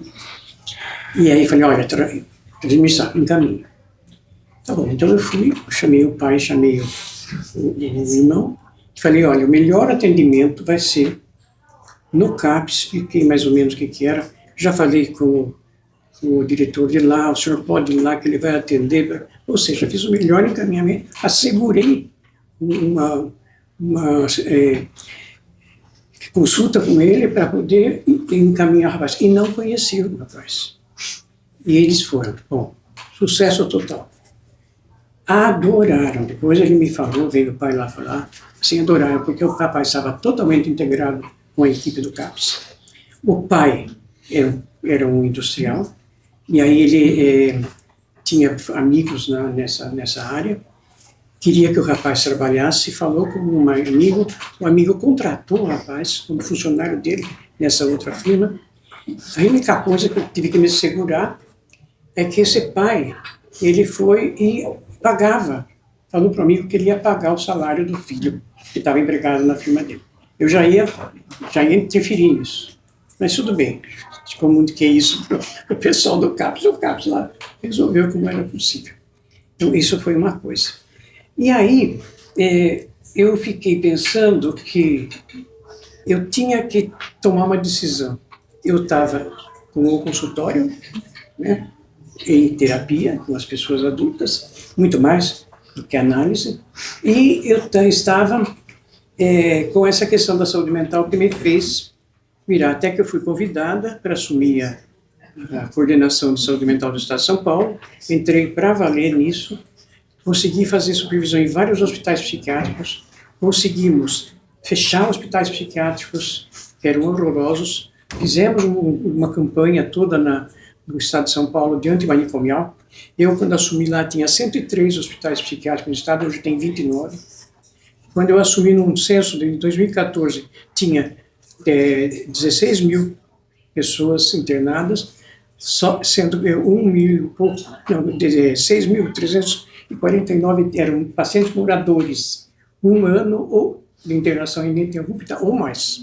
Speaker 8: e aí falei, olha, encaminho. Tá bom, então eu fui, chamei o pai, chamei o irmão, e falei, olha, o melhor atendimento vai ser no CAPS, expliquei mais ou menos o que era, já falei com o diretor de lá, o senhor pode ir lá que ele vai atender, ou seja, fiz o melhor encaminhamento, assegurei uma consulta com ele para poder encaminhar o rapaz, e não conhecia o rapaz. E eles foram, bom, sucesso total. Adoraram, depois ele me falou, veio o pai lá falar, assim, adoraram, porque o rapaz estava totalmente integrado com a equipe do CAPS. O pai era um industrial, e aí ele tinha amigos nessa área, queria que o rapaz trabalhasse, falou com um amigo, o amigo contratou o rapaz como funcionário dele nessa outra firma. A única coisa que eu tive que me segurar é que esse pai, ele foi e pagava, falou para o amigo que ele ia pagar o salário do filho, que estava empregado na firma dele. Eu já ia interferir nisso, mas tudo bem, comuniquei isso para o pessoal do CAPS. O CAPS lá resolveu como era possível. Então, isso foi uma coisa. E aí, eu fiquei pensando que eu tinha que tomar uma decisão. Eu estava com o consultório, né, em terapia com as pessoas adultas, muito mais do que análise, e eu estava com essa questão da saúde mental que me fez virar, até que eu fui convidada para assumir a coordenação de saúde mental do Estado de São Paulo, entrei para valer nisso, consegui fazer supervisão em vários hospitais psiquiátricos, conseguimos fechar hospitais psiquiátricos que eram horrorosos, fizemos uma campanha toda no Estado de São Paulo de antimanicomial. Eu, quando assumi lá, tinha 103 hospitais psiquiátricos no Estado, hoje tem 29. Quando eu assumi num censo de 2014, tinha 16 mil pessoas internadas, só sendo 6.349 eram pacientes moradores, 1 ano ou de internação ininterrupta ou mais.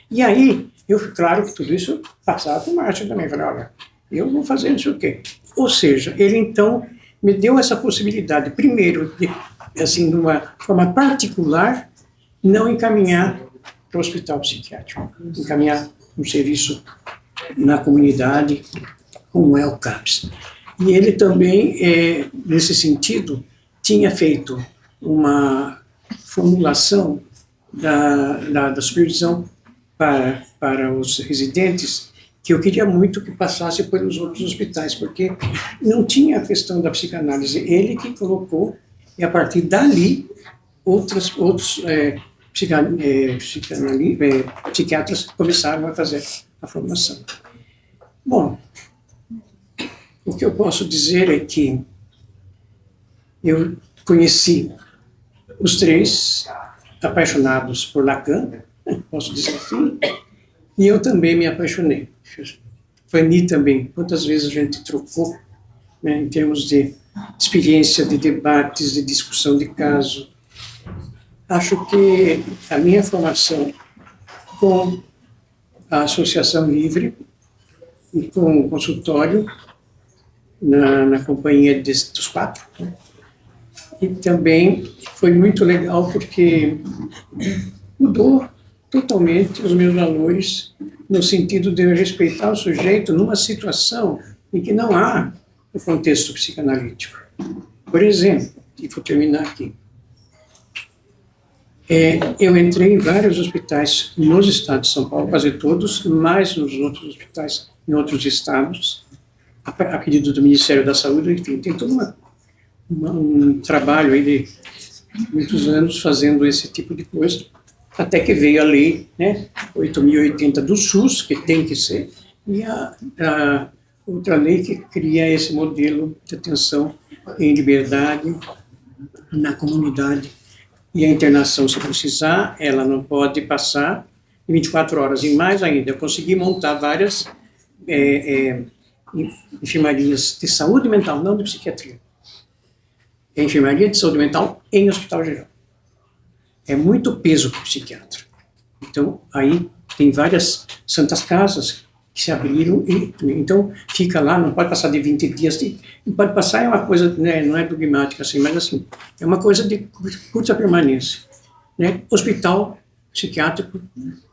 Speaker 8: E aí, claro que tudo isso passava para o Márcio também, falei, olha, eu vou fazer não sei o quê. Ou seja, ele então me deu essa possibilidade, primeiro, de, assim, de uma forma particular, não encaminhar para o hospital psiquiátrico, encaminhar um serviço na comunidade, como é o CAPS. E ele também, nesse sentido, tinha feito uma formulação da supervisão para os residentes, que eu queria muito que passasse pelos outros hospitais, porque não tinha a questão da psicanálise. Ele que colocou, e a partir dali, outros psiquiatras começaram a fazer a formação. Bom, o que eu posso dizer é que eu conheci os 3 apaixonados por Lacan, posso dizer assim, e eu também me apaixonei. Fanny também, quantas vezes a gente trocou, né, em termos de experiência, de debates, de discussão de caso. Acho que a minha formação com a Associação Livre e com o consultório na companhia dos 4, né, e também foi muito legal porque mudou totalmente os meus valores no sentido de eu respeitar o sujeito numa situação em que não há o contexto psicanalítico. Por exemplo, e vou terminar aqui, eu entrei em vários hospitais nos estados de São Paulo, quase todos, mais nos outros hospitais em outros estados, a pedido do Ministério da Saúde. Enfim, tem todo um trabalho aí de muitos anos fazendo esse tipo de coisa, até que veio a lei, né, 8.080 do SUS, que tem que ser, e a outra lei que cria esse modelo de atenção em liberdade na comunidade. E a internação, se precisar, ela não pode passar 24 horas. E mais ainda, eu consegui montar várias enfermarias de saúde mental, não de psiquiatria. Enfermaria de saúde mental em hospital geral. É muito peso para o psiquiatra. Então, aí tem várias santas casas que se abriram e, então, fica lá, não pode passar de 20 dias, não pode passar, é uma coisa, né, não é dogmática assim, mas assim, é uma coisa de curta permanência, né? Hospital psiquiátrico,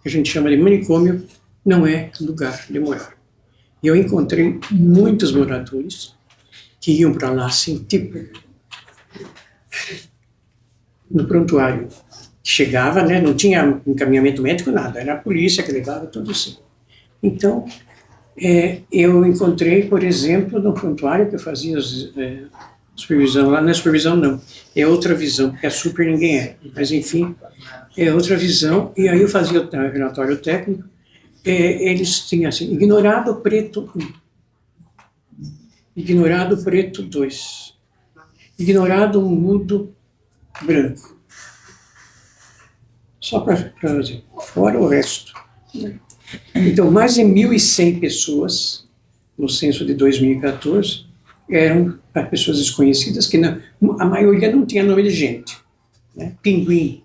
Speaker 8: que a gente chama de manicômio, não é lugar de morar. E eu encontrei muitos moradores que iam para lá, assim, tipo, no prontuário, chegava, né, não tinha encaminhamento médico, nada, era a polícia que levava, tudo assim. Então, eu encontrei, por exemplo, no prontuário que eu fazia supervisão, lá não é supervisão não, é outra visão, porque a super ninguém é, mas enfim, é outra visão, e aí eu fazia o relatório técnico, eles tinham assim, ignorado preto 1, ignorado preto 2, ignorado um mudo branco, só para dizer, fora o resto, né? Então, mais de 1.100 pessoas, no censo de 2014, eram pessoas desconhecidas, que a maioria não tinha nome de gente, né? Pinguim,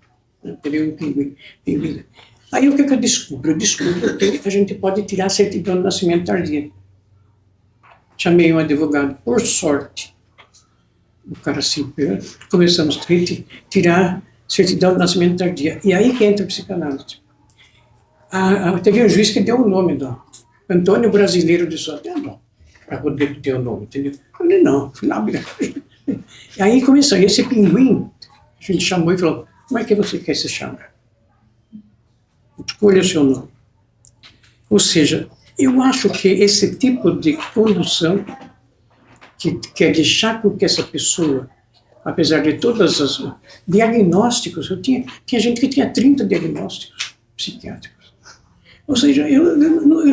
Speaker 8: teve um pinguim. Aí o que eu descubro? Eu descubro que a gente pode tirar certidão de nascimento tardia. Chamei um advogado, por sorte. O cara assim, começamos a tirar certidão de nascimento tardia. E aí que entra a psicanálise. Teve um juiz que deu o nome do Antônio Brasileiro de Sotelo, para poder ter o nome, entendeu? Eu falei, não, fui lá, e aí começou, e esse pinguim, a gente chamou e falou, como é que você quer se chamar? Escolha o seu nome. Ou seja, eu acho que esse tipo de condução, que é deixar com que essa pessoa, apesar de todos os diagnósticos, tinha gente que tinha 30 diagnósticos psiquiátricos. Ou seja,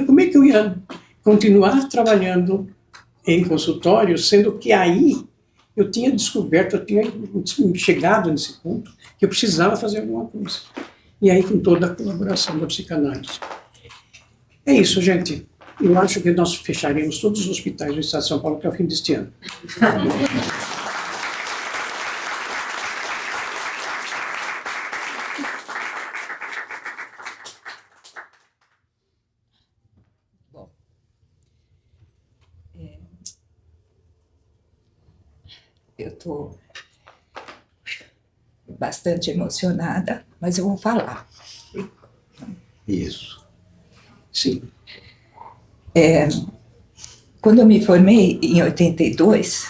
Speaker 8: como é que eu ia continuar trabalhando em consultório, sendo que aí eu tinha descoberto, eu tinha chegado nesse ponto, que eu precisava fazer alguma coisa. E aí, com toda a colaboração da psicanálise. É isso, gente. Eu acho que nós fecharemos todos os hospitais do Estado de São Paulo até o fim deste ano.
Speaker 9: Eu estou bastante emocionada, mas eu vou falar.
Speaker 7: Isso.
Speaker 8: Sim.
Speaker 9: Quando eu me formei, em 82,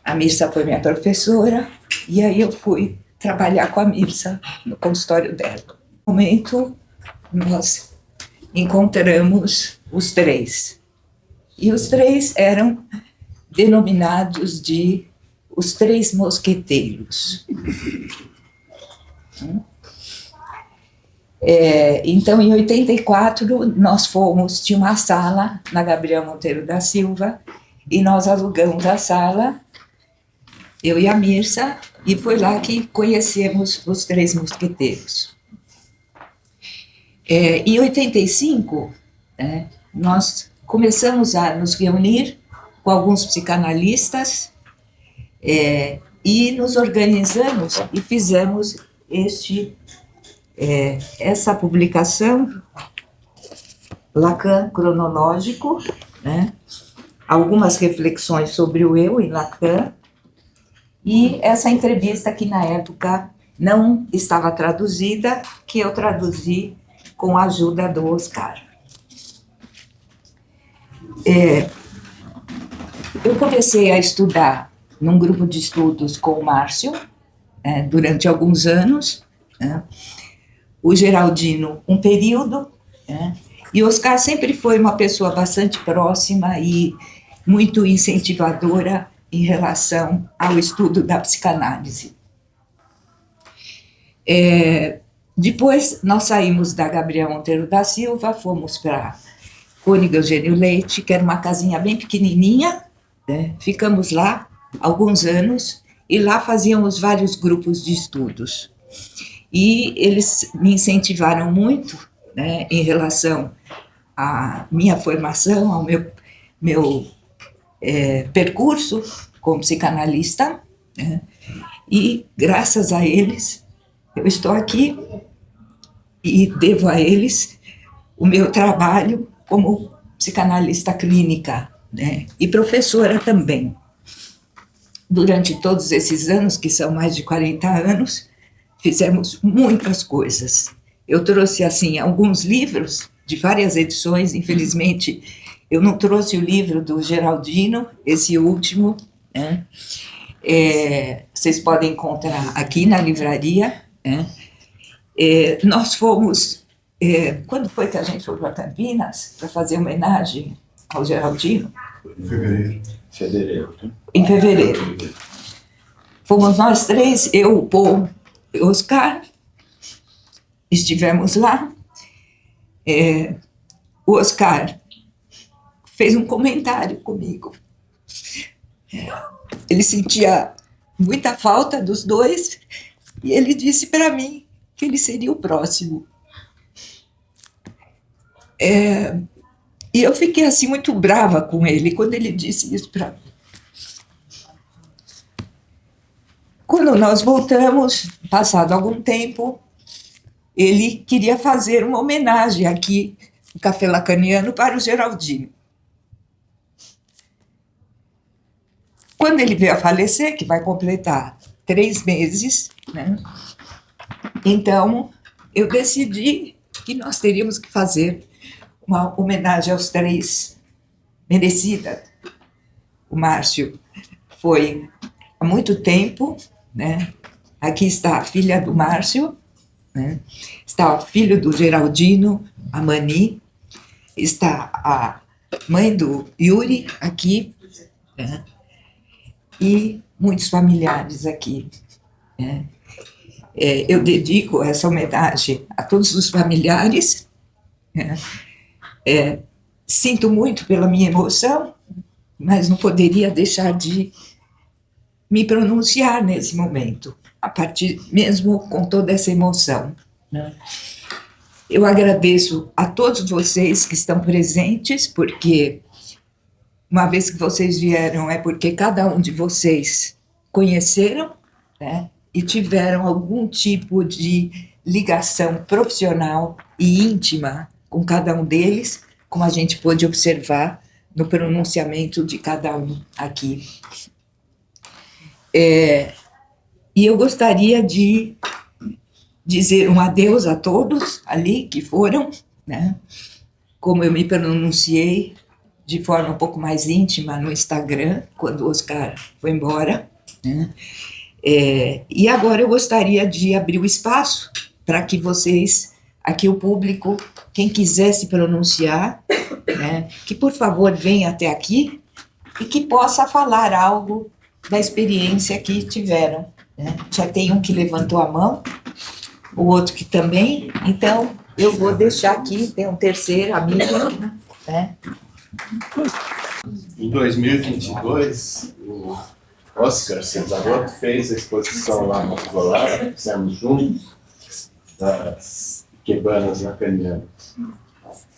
Speaker 9: a Mirsa foi minha professora, e aí eu fui trabalhar com a Mirsa no consultório dela. No momento, nós encontramos os três. E os três eram denominados de os três mosqueteiros. Então, em 84, nós fomos, tinha uma sala na Gabriel Monteiro da Silva, e nós alugamos a sala, eu e a Mirsa, e foi lá que conhecemos os três mosqueteiros. Em 85, nós começamos a nos reunir com alguns psicanalistas, e nos organizamos e fizemos essa publicação, Lacan cronológico, algumas reflexões sobre o eu em Lacan, e essa entrevista que na época não estava traduzida, que eu traduzi com a ajuda do Oscar. Eu comecei a estudar num grupo de estudos com o Márcio, durante alguns anos, o Geraldino um período, e o Oscar sempre foi uma pessoa bastante próxima e muito incentivadora em relação ao estudo da psicanálise. Depois nós saímos da Gabriel Monteiro da Silva, fomos para Cônigo Eugênio Leite, que era uma casinha bem pequenininha, ficamos lá alguns anos, e lá fazíamos vários grupos de estudos. E eles me incentivaram muito, em relação à minha formação, ao meu percurso como psicanalista, e graças a eles eu estou aqui e devo a eles o meu trabalho como psicanalista clínica, e professora também. Durante todos esses anos, que são mais de 40 anos, fizemos muitas coisas. Eu trouxe, assim, alguns livros de várias edições. Infelizmente, eu não trouxe o livro do Geraldino, esse último, vocês podem encontrar aqui na livraria. Nós fomos... quando foi que a gente foi para Campinas para fazer homenagem ao Geraldino?
Speaker 7: Fevereiro.
Speaker 9: Em fevereiro. Fomos nós três, eu, o Paul e o Oscar, estivemos lá. O Oscar fez um comentário comigo. Ele sentia muita falta dos dois, e ele disse para mim que ele seria o próximo. E eu fiquei assim muito brava com ele quando ele disse isso para mim. Quando nós voltamos, passado algum tempo, ele queria fazer uma homenagem aqui no Café Lacaniano para o Geraldino. Quando ele veio a falecer, que vai completar 3 meses, né? Então eu decidi que nós teríamos que fazer uma homenagem aos 3 merecida. O Márcio foi há muito tempo, né? Aqui está a filha do Márcio, né? Está o filho do Geraldino, a Mani, está a mãe do Yuri aqui, né? E muitos familiares aqui, né? Eu dedico essa homenagem a todos os familiares, né? Sinto muito pela minha emoção, mas não poderia deixar de me pronunciar nesse momento, a partir mesmo com toda essa emoção, né? Eu agradeço a todos vocês que estão presentes, porque uma vez que vocês vieram é porque cada um de vocês conheceram, né, e tiveram algum tipo de ligação profissional e íntima com cada um deles, como a gente pôde observar no pronunciamento de cada um aqui. E eu gostaria de dizer um adeus a todos ali que foram, né? Como eu me pronunciei de forma um pouco mais íntima no Instagram, quando o Oscar foi embora, né? E agora eu gostaria de abrir o espaço para que vocês, aqui o público, quem quiser se pronunciar, né, que por favor venha até aqui e que possa falar algo da experiência que tiveram, né? Já tem um que levantou a mão, o outro que também, então eu vou deixar aqui, tem um terceiro amigo, né?
Speaker 10: Em 2022, o Oscar Cesarotto fez a exposição lá no Colar, fizemos juntos, das Ikebanas lacanianas.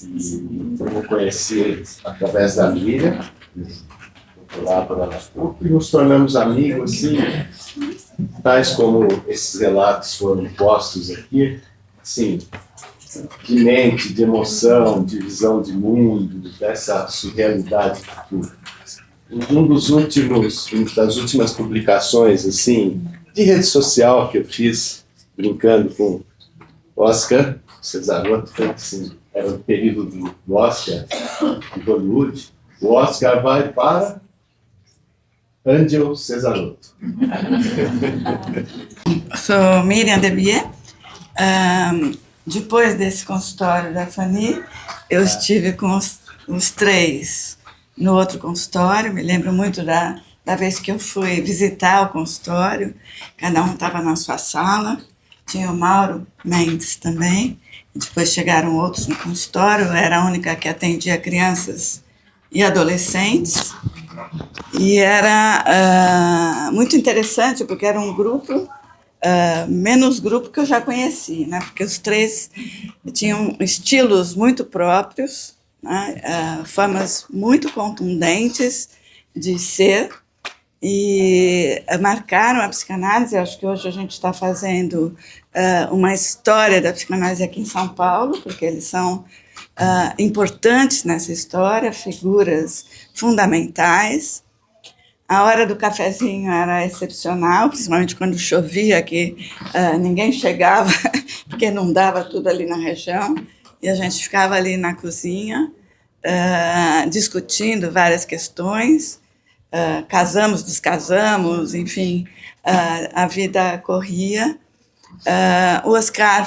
Speaker 10: E eu conheci através da Miriam, lá para a PUC, e nos tornamos amigos, assim, tais como esses relatos foram postos aqui, assim, de mente, de emoção, de visão de mundo, dessa surrealidade de tudo. Das últimas publicações, assim, de rede social que eu fiz, brincando com o Oscar Cesarotto, foi assim, era o período do Oscar de Hollywood. O Oscar vai para Angel Cesarotto.
Speaker 11: Sou Miriam Debier. Depois desse consultório da Fanny, eu estive com os 3 no outro consultório. Me lembro muito da vez que eu fui visitar o consultório. Cada um estava na sua sala. Tinha o Mauro Mendes também. Depois chegaram outros no consultório. Eu era a única que atendia crianças e adolescentes. E era muito interessante, porque era um grupo, menos grupo que eu já conheci, né? Porque os 3 tinham estilos muito próprios, né? Formas muito contundentes de ser, e marcaram a psicanálise. Acho que hoje a gente está fazendo uma história da psicanálise aqui em São Paulo, porque eles são importantes nessa história, figuras fundamentais. A hora do cafezinho era excepcional, principalmente quando chovia, que ninguém chegava, porque não dava tudo ali na região, e a gente ficava ali na cozinha, discutindo várias questões, casamos, descasamos, enfim, a vida corria. O Oscar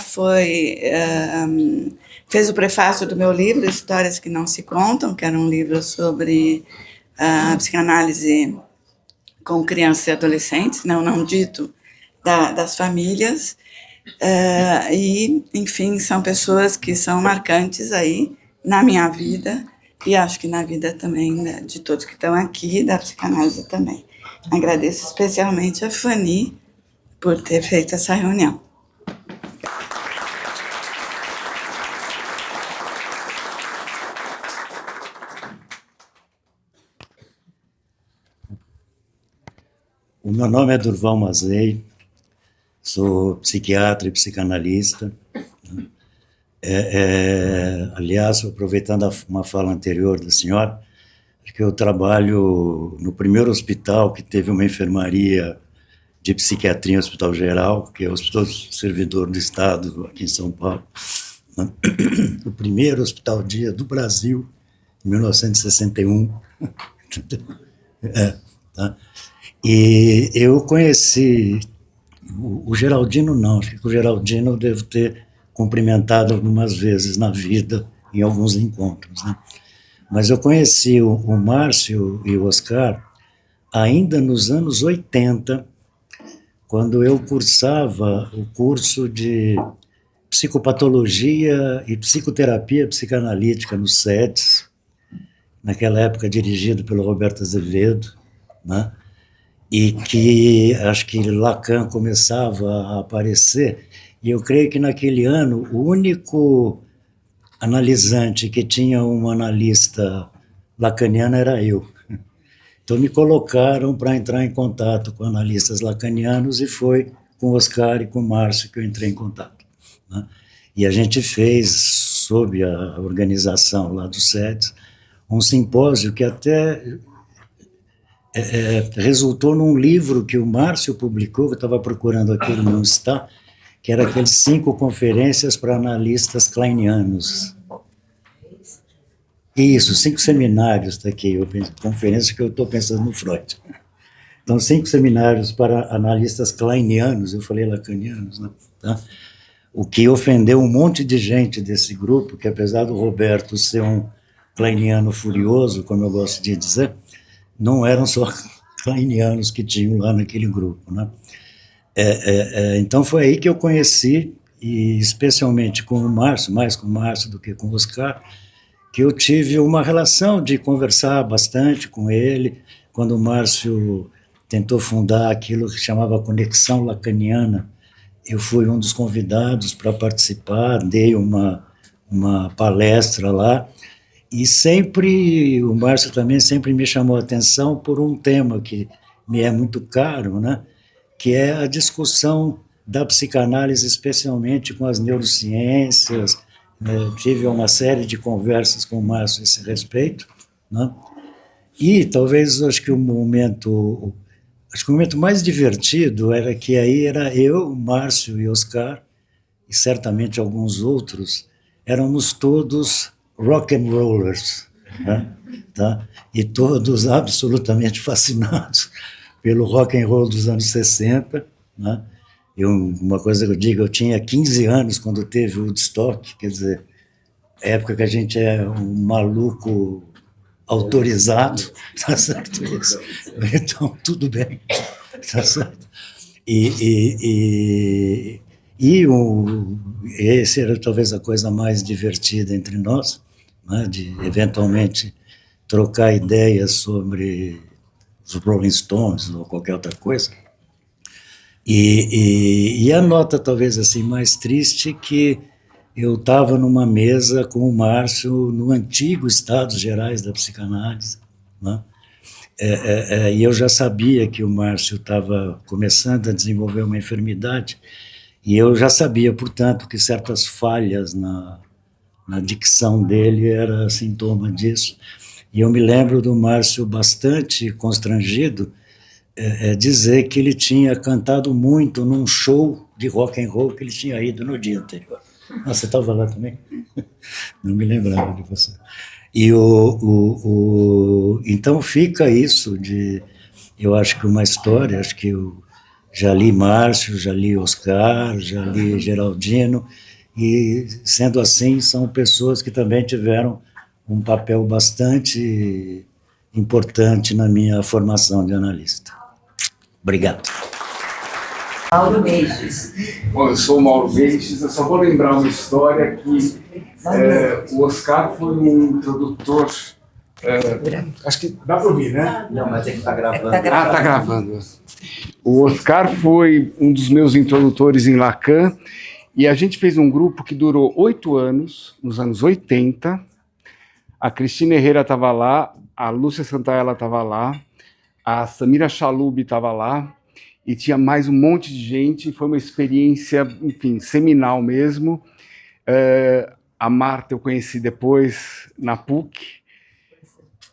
Speaker 11: fez o prefácio do meu livro, Histórias que Não Se Contam, que era um livro sobre a psicanálise com crianças e adolescentes, não dito, das famílias, e, enfim, são pessoas que são marcantes aí na minha vida, e acho que na vida também, né, de todos que estão aqui, da psicanálise também. Agradeço especialmente a Fanny por ter feito essa reunião.
Speaker 12: O meu nome é Durval Mazei, sou psiquiatra e psicanalista,
Speaker 7: Aliás, aproveitando uma fala anterior da senhora, que eu trabalho no primeiro hospital que teve uma enfermaria de psiquiatria, Hospital Geral, que é o Hospital Servidor do Estado, aqui em São Paulo, né? O primeiro hospital-dia do Brasil, em 1961. Tá? E eu conheci o Geraldino, não, acho que o Geraldino eu devo ter cumprimentado algumas vezes na vida, em alguns encontros, né? Mas eu conheci o Márcio e o Oscar ainda nos anos 80, quando eu cursava o curso de psicopatologia e psicoterapia psicanalítica no SEDES, naquela época dirigido pelo Roberto Azevedo, né? E que acho que Lacan começava a aparecer, e eu creio que naquele ano o único analisante que tinha uma analista lacaniana era eu. Então me colocaram para entrar em contato com analistas lacanianos e foi com o Oscar e com o Márcio que eu entrei em contato, né? E a gente fez, sob a organização lá do SEDES, um simpósio que até resultou num livro que o Márcio publicou, que eu estava procurando aqui, ele não está, que era aqueles 5 conferências para analistas kleinianos. Isso, 5 seminários, está aqui, conferências que eu estou pensando no Freud. Então, 5 seminários para analistas kleinianos, eu falei lacanianos, né? Tá? O que ofendeu um monte de gente desse grupo, que apesar do Roberto ser um kleiniano furioso, como eu gosto de dizer, não eram só kleinianos que tinham lá naquele grupo, né? Então foi aí que eu conheci, e especialmente com o Márcio, mais com o Márcio do que com o Oscar, que eu tive uma relação de conversar bastante com ele, quando o Márcio tentou fundar aquilo que chamava Conexão Lacaniana. Eu fui um dos convidados para participar, dei uma palestra lá, e sempre, o Márcio também sempre me chamou a atenção por um tema que me é muito caro, né? Que é a discussão da psicanálise, especialmente com as neurociências. Tive uma série de conversas com o Márcio a esse respeito, né? E talvez, acho que o momento mais divertido era que aí era eu, Márcio e Oscar, e certamente alguns outros, éramos todos rock and rollers, né? Tá? E todos absolutamente fascinados pelo rock and roll dos anos 60, né? Uma coisa que eu digo, eu tinha 15 anos quando teve o Woodstock, quer dizer, época que a gente é um maluco autorizado, tá certo isso? Então, tudo bem, tá certo? Esse era talvez a coisa mais divertida entre nós, né, de eventualmente trocar ideias sobre os Rolling Stones ou qualquer outra coisa. E a nota talvez assim mais triste que eu estava numa mesa com o Márcio no antigo Estados Gerais da Psicanálise, né? E eu já sabia que o Márcio estava começando a desenvolver uma enfermidade, e eu já sabia, portanto, que certas falhas na dicção dele era sintoma disso. E eu me lembro do Márcio bastante constrangido dizer que ele tinha cantado muito num show de rock and roll que ele tinha ido no dia anterior. Ah, você estava lá também? Não me lembrava de você. E então fica isso de, eu acho que uma história, acho que eu já li Márcio, já li Oscar, já li Geraldino, e sendo assim, são pessoas que também tiveram um papel bastante importante na minha formação de analista. Obrigado.
Speaker 9: Mauro Meixes.
Speaker 12: Bom, eu sou o Mauro Meixes, eu só vou lembrar uma história que o Oscar foi um introdutor, acho que dá para ouvir, né?
Speaker 7: Não, mas é que está gravando.
Speaker 12: Tá gravando. O Oscar foi um dos meus introdutores em Lacan, e a gente fez um grupo que durou 8 anos, nos anos 80, a Cristina Herrera estava lá, a Lúcia Santaella estava lá, a Samira Chalub estava lá, e tinha mais um monte de gente, foi uma experiência, enfim, seminal mesmo. A Marta eu conheci depois na PUC,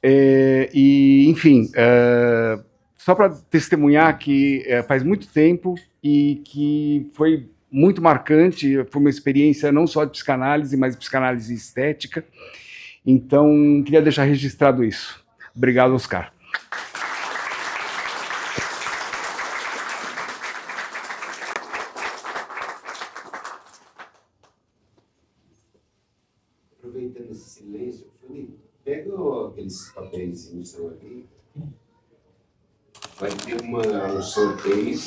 Speaker 12: e, enfim, só para testemunhar que faz muito tempo e que foi muito marcante, foi uma experiência não só de psicanálise, mas de psicanálise estética. Então, queria deixar registrado isso. Obrigado, Oscar.
Speaker 1: Aproveitando esse silêncio, pega aqueles papéis que estão ali. Vai ter um sorteio.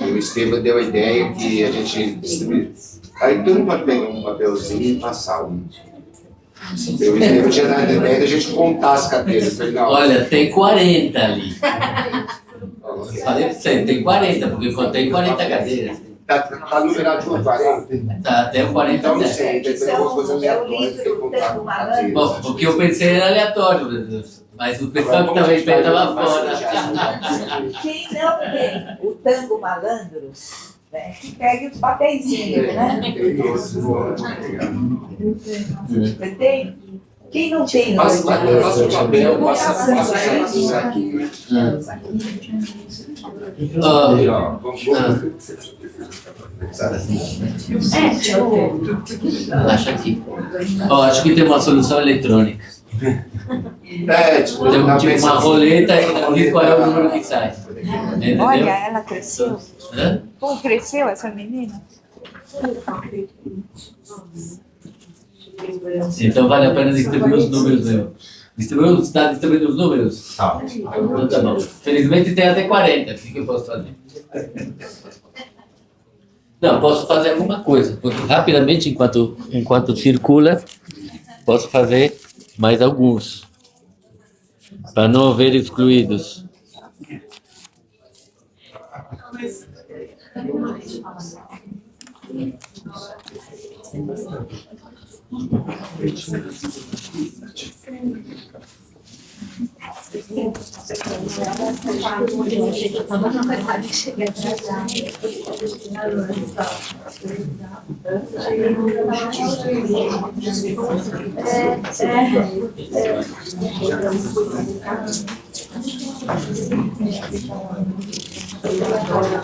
Speaker 1: O Esteban deu a ideia que a gente distribui. Aí todo mundo pode pegar um papelzinho e passar um. Eu tinha dado a ideia da gente contar as cadeiras.
Speaker 6: Olha, tem 40 ali. Falei pra você, tem 40, porque eu contei 40 cadeiras.
Speaker 1: Tá numerado por 40?
Speaker 6: Tá, até o 40.
Speaker 1: Então não sei, tem alguma coisa aleatória que tem que contar com cadeiras.
Speaker 6: Bom, o que eu pensei era aleatório, mas o pessoal que estava em pé estava fora.
Speaker 9: Quem não tem o Tango Malandros, né, que pegue os papeizinhos, né? Você tem? Quem não tem?
Speaker 1: Passa o papel, passa o saquinho.
Speaker 6: Acho aqui. Acho que tem uma solução eletrônica. Tem uma roleta e diz qual é o número que sai. Entendeu?
Speaker 9: Olha, ela cresceu.
Speaker 6: Hã?
Speaker 9: Como cresceu essa menina?
Speaker 6: Então vale a pena distribuir os números mesmo. Está distribuindo os números? Então tá bom. Felizmente tem até 40. O que eu posso fazer? Não, posso fazer alguma coisa. Rapidamente, enquanto circula, posso fazer mais alguns. Para não haver excluídos.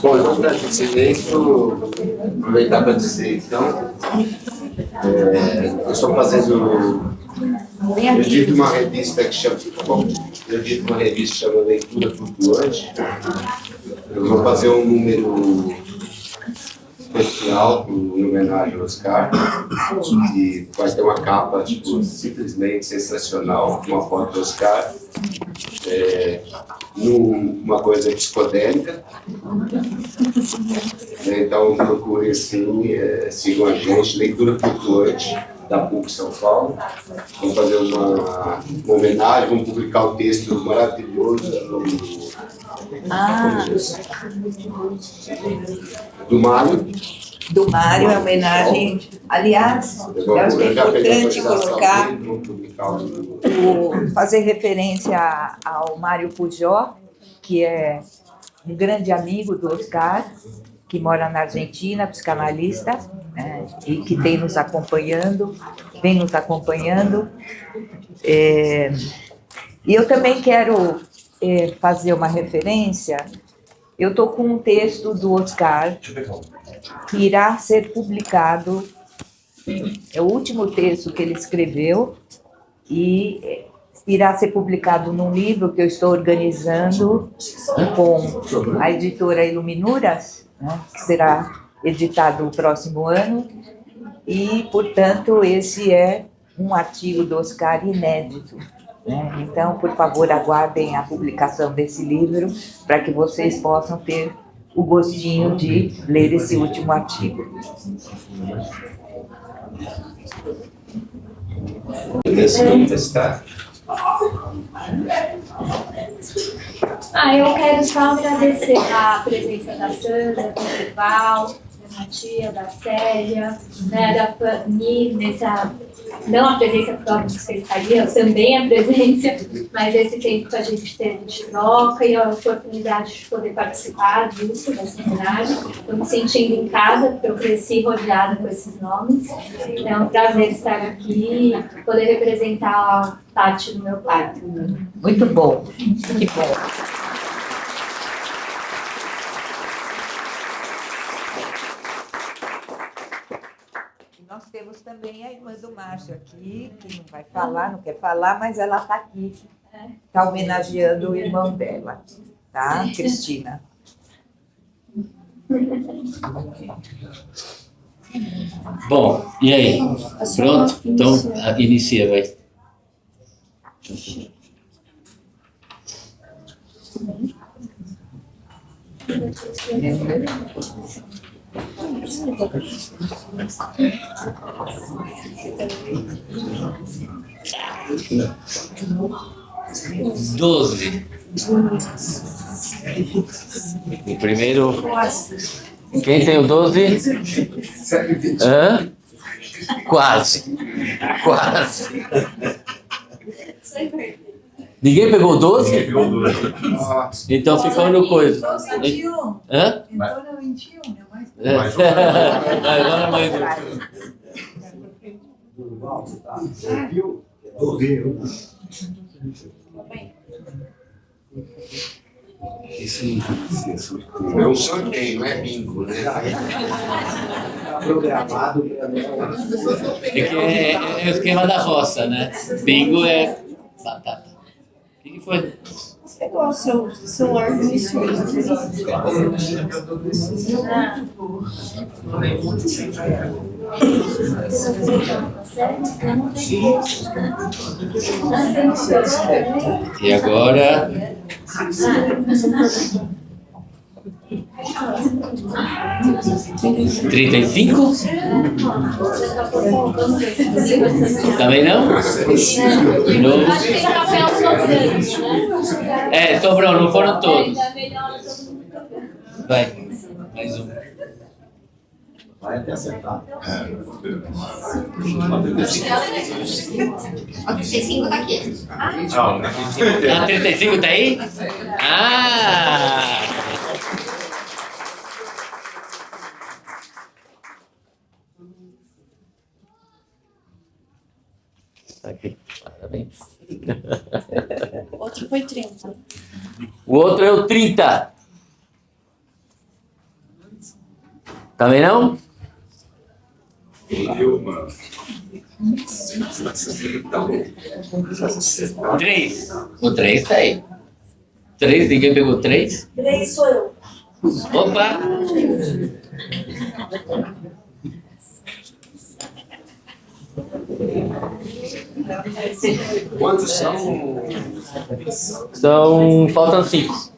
Speaker 1: Bom, então, para esse silêncio, aproveitar para dizer, então, eu estou fazendo, eu edito uma revista que chama, Leitura Flutuante. Eu vou fazer um número especial em homenagem ao Oscar, e vai ter uma capa tipo, simplesmente sensacional, uma foto do Oscar, numa coisa psicodélica. Então procurem assim, sigam a gente, Leitura Flutuante da PUC São Paulo. Vamos fazer uma homenagem, vamos publicar o texto maravilhoso do Mário.
Speaker 9: Do Mário, é homenagem. Aliás, eu acho que é importante colocar, fazer referência ao Mário Pujó, que é um grande amigo do Oscar, que mora na Argentina, psicanalista, e que vem nos acompanhando. E eu também quero fazer uma referência. Eu estou com um texto do Oscar que irá ser publicado, é o último texto que ele escreveu, e irá ser publicado num livro que eu estou organizando com a editora Iluminuras, né, que será editado no próximo ano, e, portanto, esse é um artigo do Oscar inédito. Então, por favor, aguardem a publicação desse livro para que vocês possam ter o gostinho de ler esse último artigo.
Speaker 13: Eu quero só agradecer a presença da Sandra, do Val, da tia, da Célia, né, da Fanny, nessa, não a presença própria que você estaria, também a presença, mas esse tempo que a gente teve de troca e a oportunidade de poder participar disso, dessa homenagem. Estou me sentindo em casa, porque eu cresci rodeada com esses nomes. É um prazer estar aqui e poder representar parte do meu pai.
Speaker 9: Muito bom, que bom. Nós temos também a irmã do Márcio aqui, que não vai falar, não quer falar, mas ela está aqui, está homenageando o irmão dela, tá, Cristina?
Speaker 6: Bom, e aí? Pronto? Então, inicia, vai. Doze. O primeiro. Quem tem o 12? Hã? Quase. Quase. Ninguém pegou o 12? Então ficou no coisa. Hã?
Speaker 14: Então não 21, né?
Speaker 6: Agora mais
Speaker 1: Isso é um sorteio, não é bingo, né?
Speaker 7: Programado.
Speaker 6: É que é o esquema da roça, né? Bingo é batata. O que foi?
Speaker 14: Você pegou o seu celular no início.
Speaker 6: E agora? $35? Também não? De novo?
Speaker 13: Acho que tem papel sobrando, né?
Speaker 6: É, sobrou, não foram todos. Vai, mais um.
Speaker 7: Vai até acertar.
Speaker 15: O 35 tá aqui.
Speaker 6: Ah, 35 tá aí? Ah! Aqui, parabéns.
Speaker 14: O outro foi 30.
Speaker 6: O outro é o 30. Também não? Três. O 3 tá aí. 3, ninguém pegou 3?
Speaker 14: 3 sou eu.
Speaker 6: Opa!
Speaker 1: Quantos são?
Speaker 6: Faltam 5.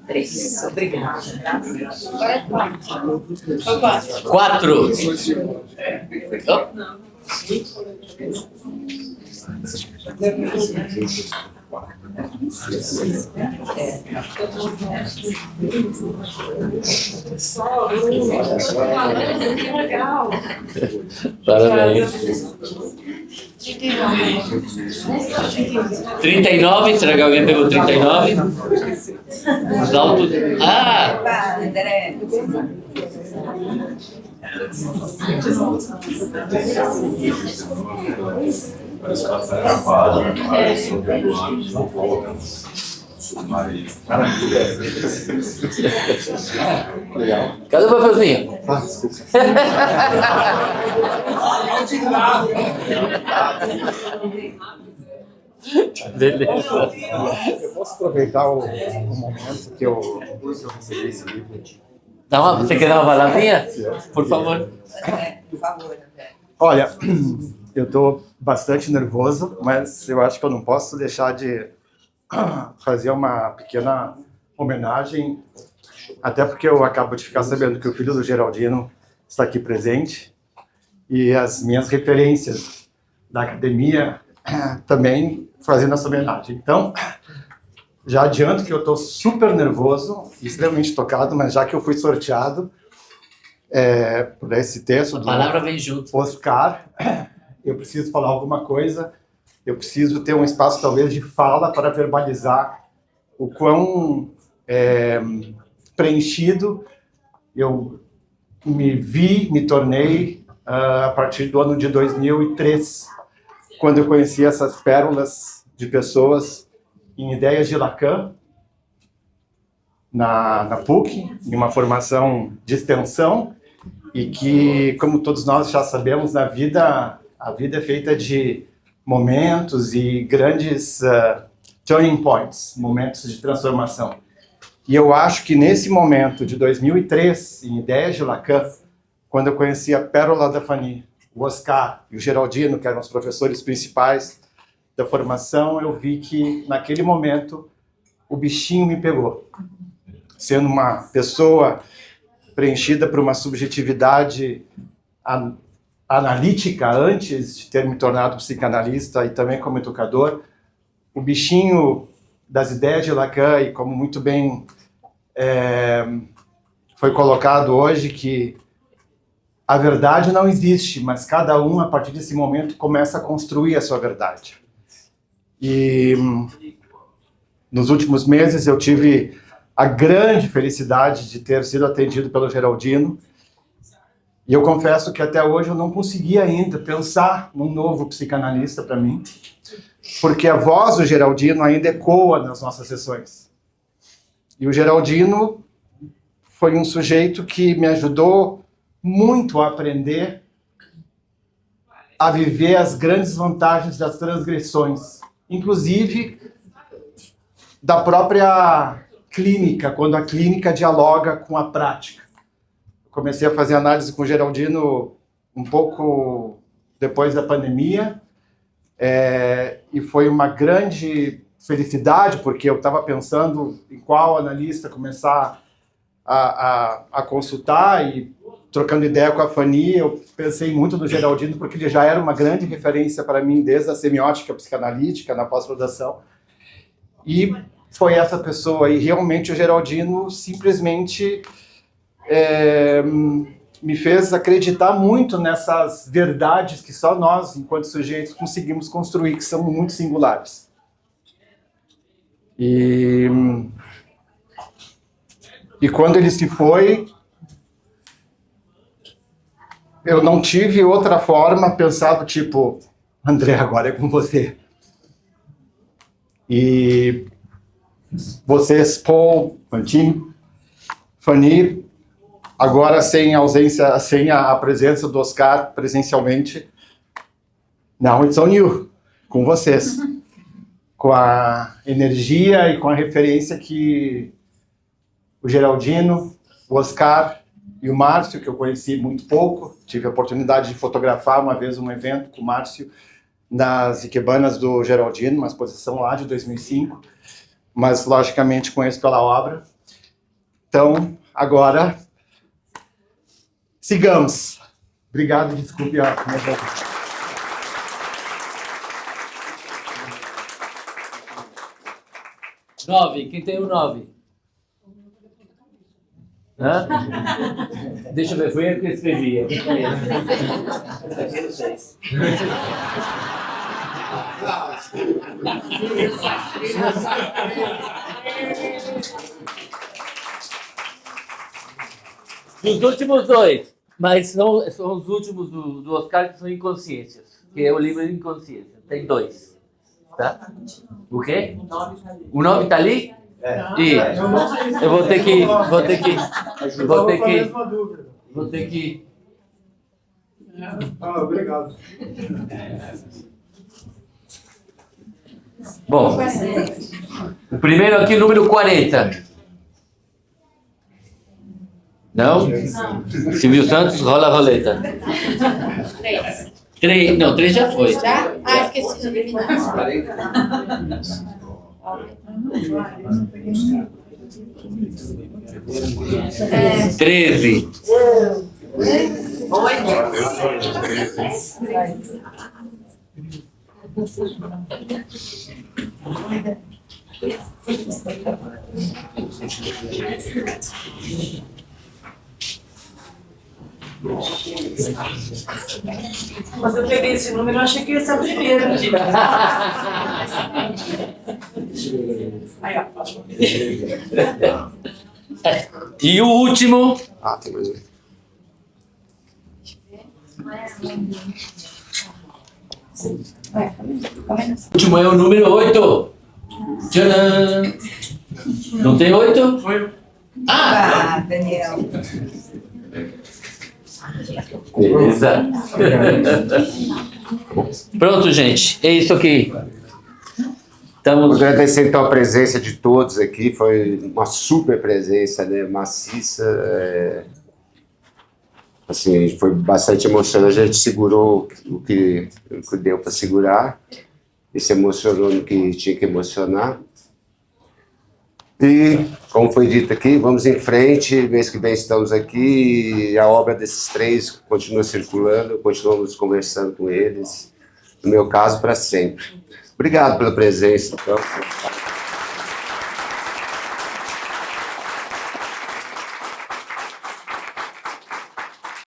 Speaker 9: 3, obrigada.
Speaker 14: Agora é 4. Foi 4.
Speaker 6: 4. Parabéns. 39, será que alguém pegou 39? Os altos. Ah!
Speaker 9: André.
Speaker 6: Cadê o papelzinho? Beleza.
Speaker 16: Eu posso aproveitar o momento que eu recebi esse livro.
Speaker 6: Você quer dar uma palavrinha? Por favor.
Speaker 9: Por favor, André.
Speaker 16: Olha, eu estou bastante nervoso, mas eu acho que eu não posso deixar de fazer uma pequena homenagem, até porque eu acabo de ficar sabendo que o filho do Geraldino está aqui presente e as minhas referências da academia também fazendo essa homenagem. Então, já adianto que eu estou super nervoso, extremamente tocado, mas já que eu fui sorteado, por esse texto.
Speaker 6: A palavra vem junto.
Speaker 16: Oscar, eu preciso falar alguma coisa, eu preciso ter um espaço talvez de fala para verbalizar o quão preenchido eu me tornei a partir do ano de 2003, quando eu conheci essas pérolas de pessoas em ideias de Lacan, na PUC, em uma formação de extensão, e que, como todos nós já sabemos, a vida é feita de momentos e grandes turning points, momentos de transformação. E eu acho que nesse momento de 2003, em Ideias de Lacan, quando eu conheci a Pérola da Fanny, o Oscar e o Geraldino, que eram os professores principais da formação, eu vi que, naquele momento, o bichinho me pegou. Sendo uma pessoa preenchida por uma subjetividade analítica antes de ter me tornado psicanalista e também como educador, o bichinho das ideias de Lacan, e como muito bem foi colocado hoje, que a verdade não existe, mas cada um, a partir desse momento, começa a construir a sua verdade. E nos últimos meses eu tive a grande felicidade de ter sido atendido pelo Geraldino, e eu confesso que até hoje eu não consegui ainda pensar num novo psicanalista para mim, porque a voz do Geraldino ainda ecoa nas nossas sessões. E o Geraldino foi um sujeito que me ajudou muito a aprender a viver as grandes vantagens das transgressões, inclusive da própria clínica, quando a clínica dialoga com a prática. Comecei a fazer análise com o Geraldino um pouco depois da pandemia, e foi uma grande felicidade, porque eu estava pensando em qual analista começar a consultar, e trocando ideia com a Fanny, eu pensei muito no Geraldino, porque ele já era uma grande referência para mim, desde a semiótica psicanalítica, na pós-graduação, e foi essa pessoa, e realmente o Geraldino simplesmente me fez acreditar muito nessas verdades que só nós, enquanto sujeitos, conseguimos construir, que são muito singulares. E quando ele se foi, eu não tive outra forma, pensado tipo, André, agora é com você. E vocês, Paul, Fantini, Fanny, agora sem a presença do Oscar presencialmente, now it's on you, com vocês. Com a energia e com a referência que o Geraldino, o Oscar e o Márcio, que eu conheci muito pouco, tive a oportunidade de fotografar uma vez um evento com o Márcio nas Ikebanas do Geraldino, uma exposição lá de 2005, mas logicamente conheço pela obra. Então, agora, sigamos. Obrigado, desculpe a minha voz.
Speaker 6: Nove, quem tem o 9? Hã? Deixa eu ver, foi eu que escrevi. Os últimos dois, mas são os últimos do Oscar, que são Inconsciências, que é o livro de Inconsciência. Tem 2. Tá? O quê? O 9 está ali? E eu vou ter que.
Speaker 16: Obrigado.
Speaker 6: Bom, o primeiro aqui, número 40. Não? Silvio Santos, rola a roleta. 3. Não, 3 já foi.
Speaker 14: Já? Ah, esqueci de eliminar.
Speaker 6: 13.
Speaker 15: Quando eu peguei esse número, eu achei que ia ser a primeira. Aí, ó.
Speaker 6: E o último?
Speaker 1: Ah, tem mais um.
Speaker 6: O último é o número 8. Tcharam! Não tem 8?
Speaker 9: Ah, Daniel.
Speaker 6: Beleza. Pronto, gente. É isso aqui.
Speaker 1: Estamos agradecendo então a presença de todos aqui. Foi uma super presença, né? Maciça. Assim, foi bastante emocionante. A gente segurou o que deu para segurar e se emocionou no que tinha que emocionar. E, como foi dito aqui, vamos em frente. Mês que vem estamos aqui e a obra desses três continua circulando, continuamos conversando com eles. No meu caso, para sempre. Obrigado pela presença. Então.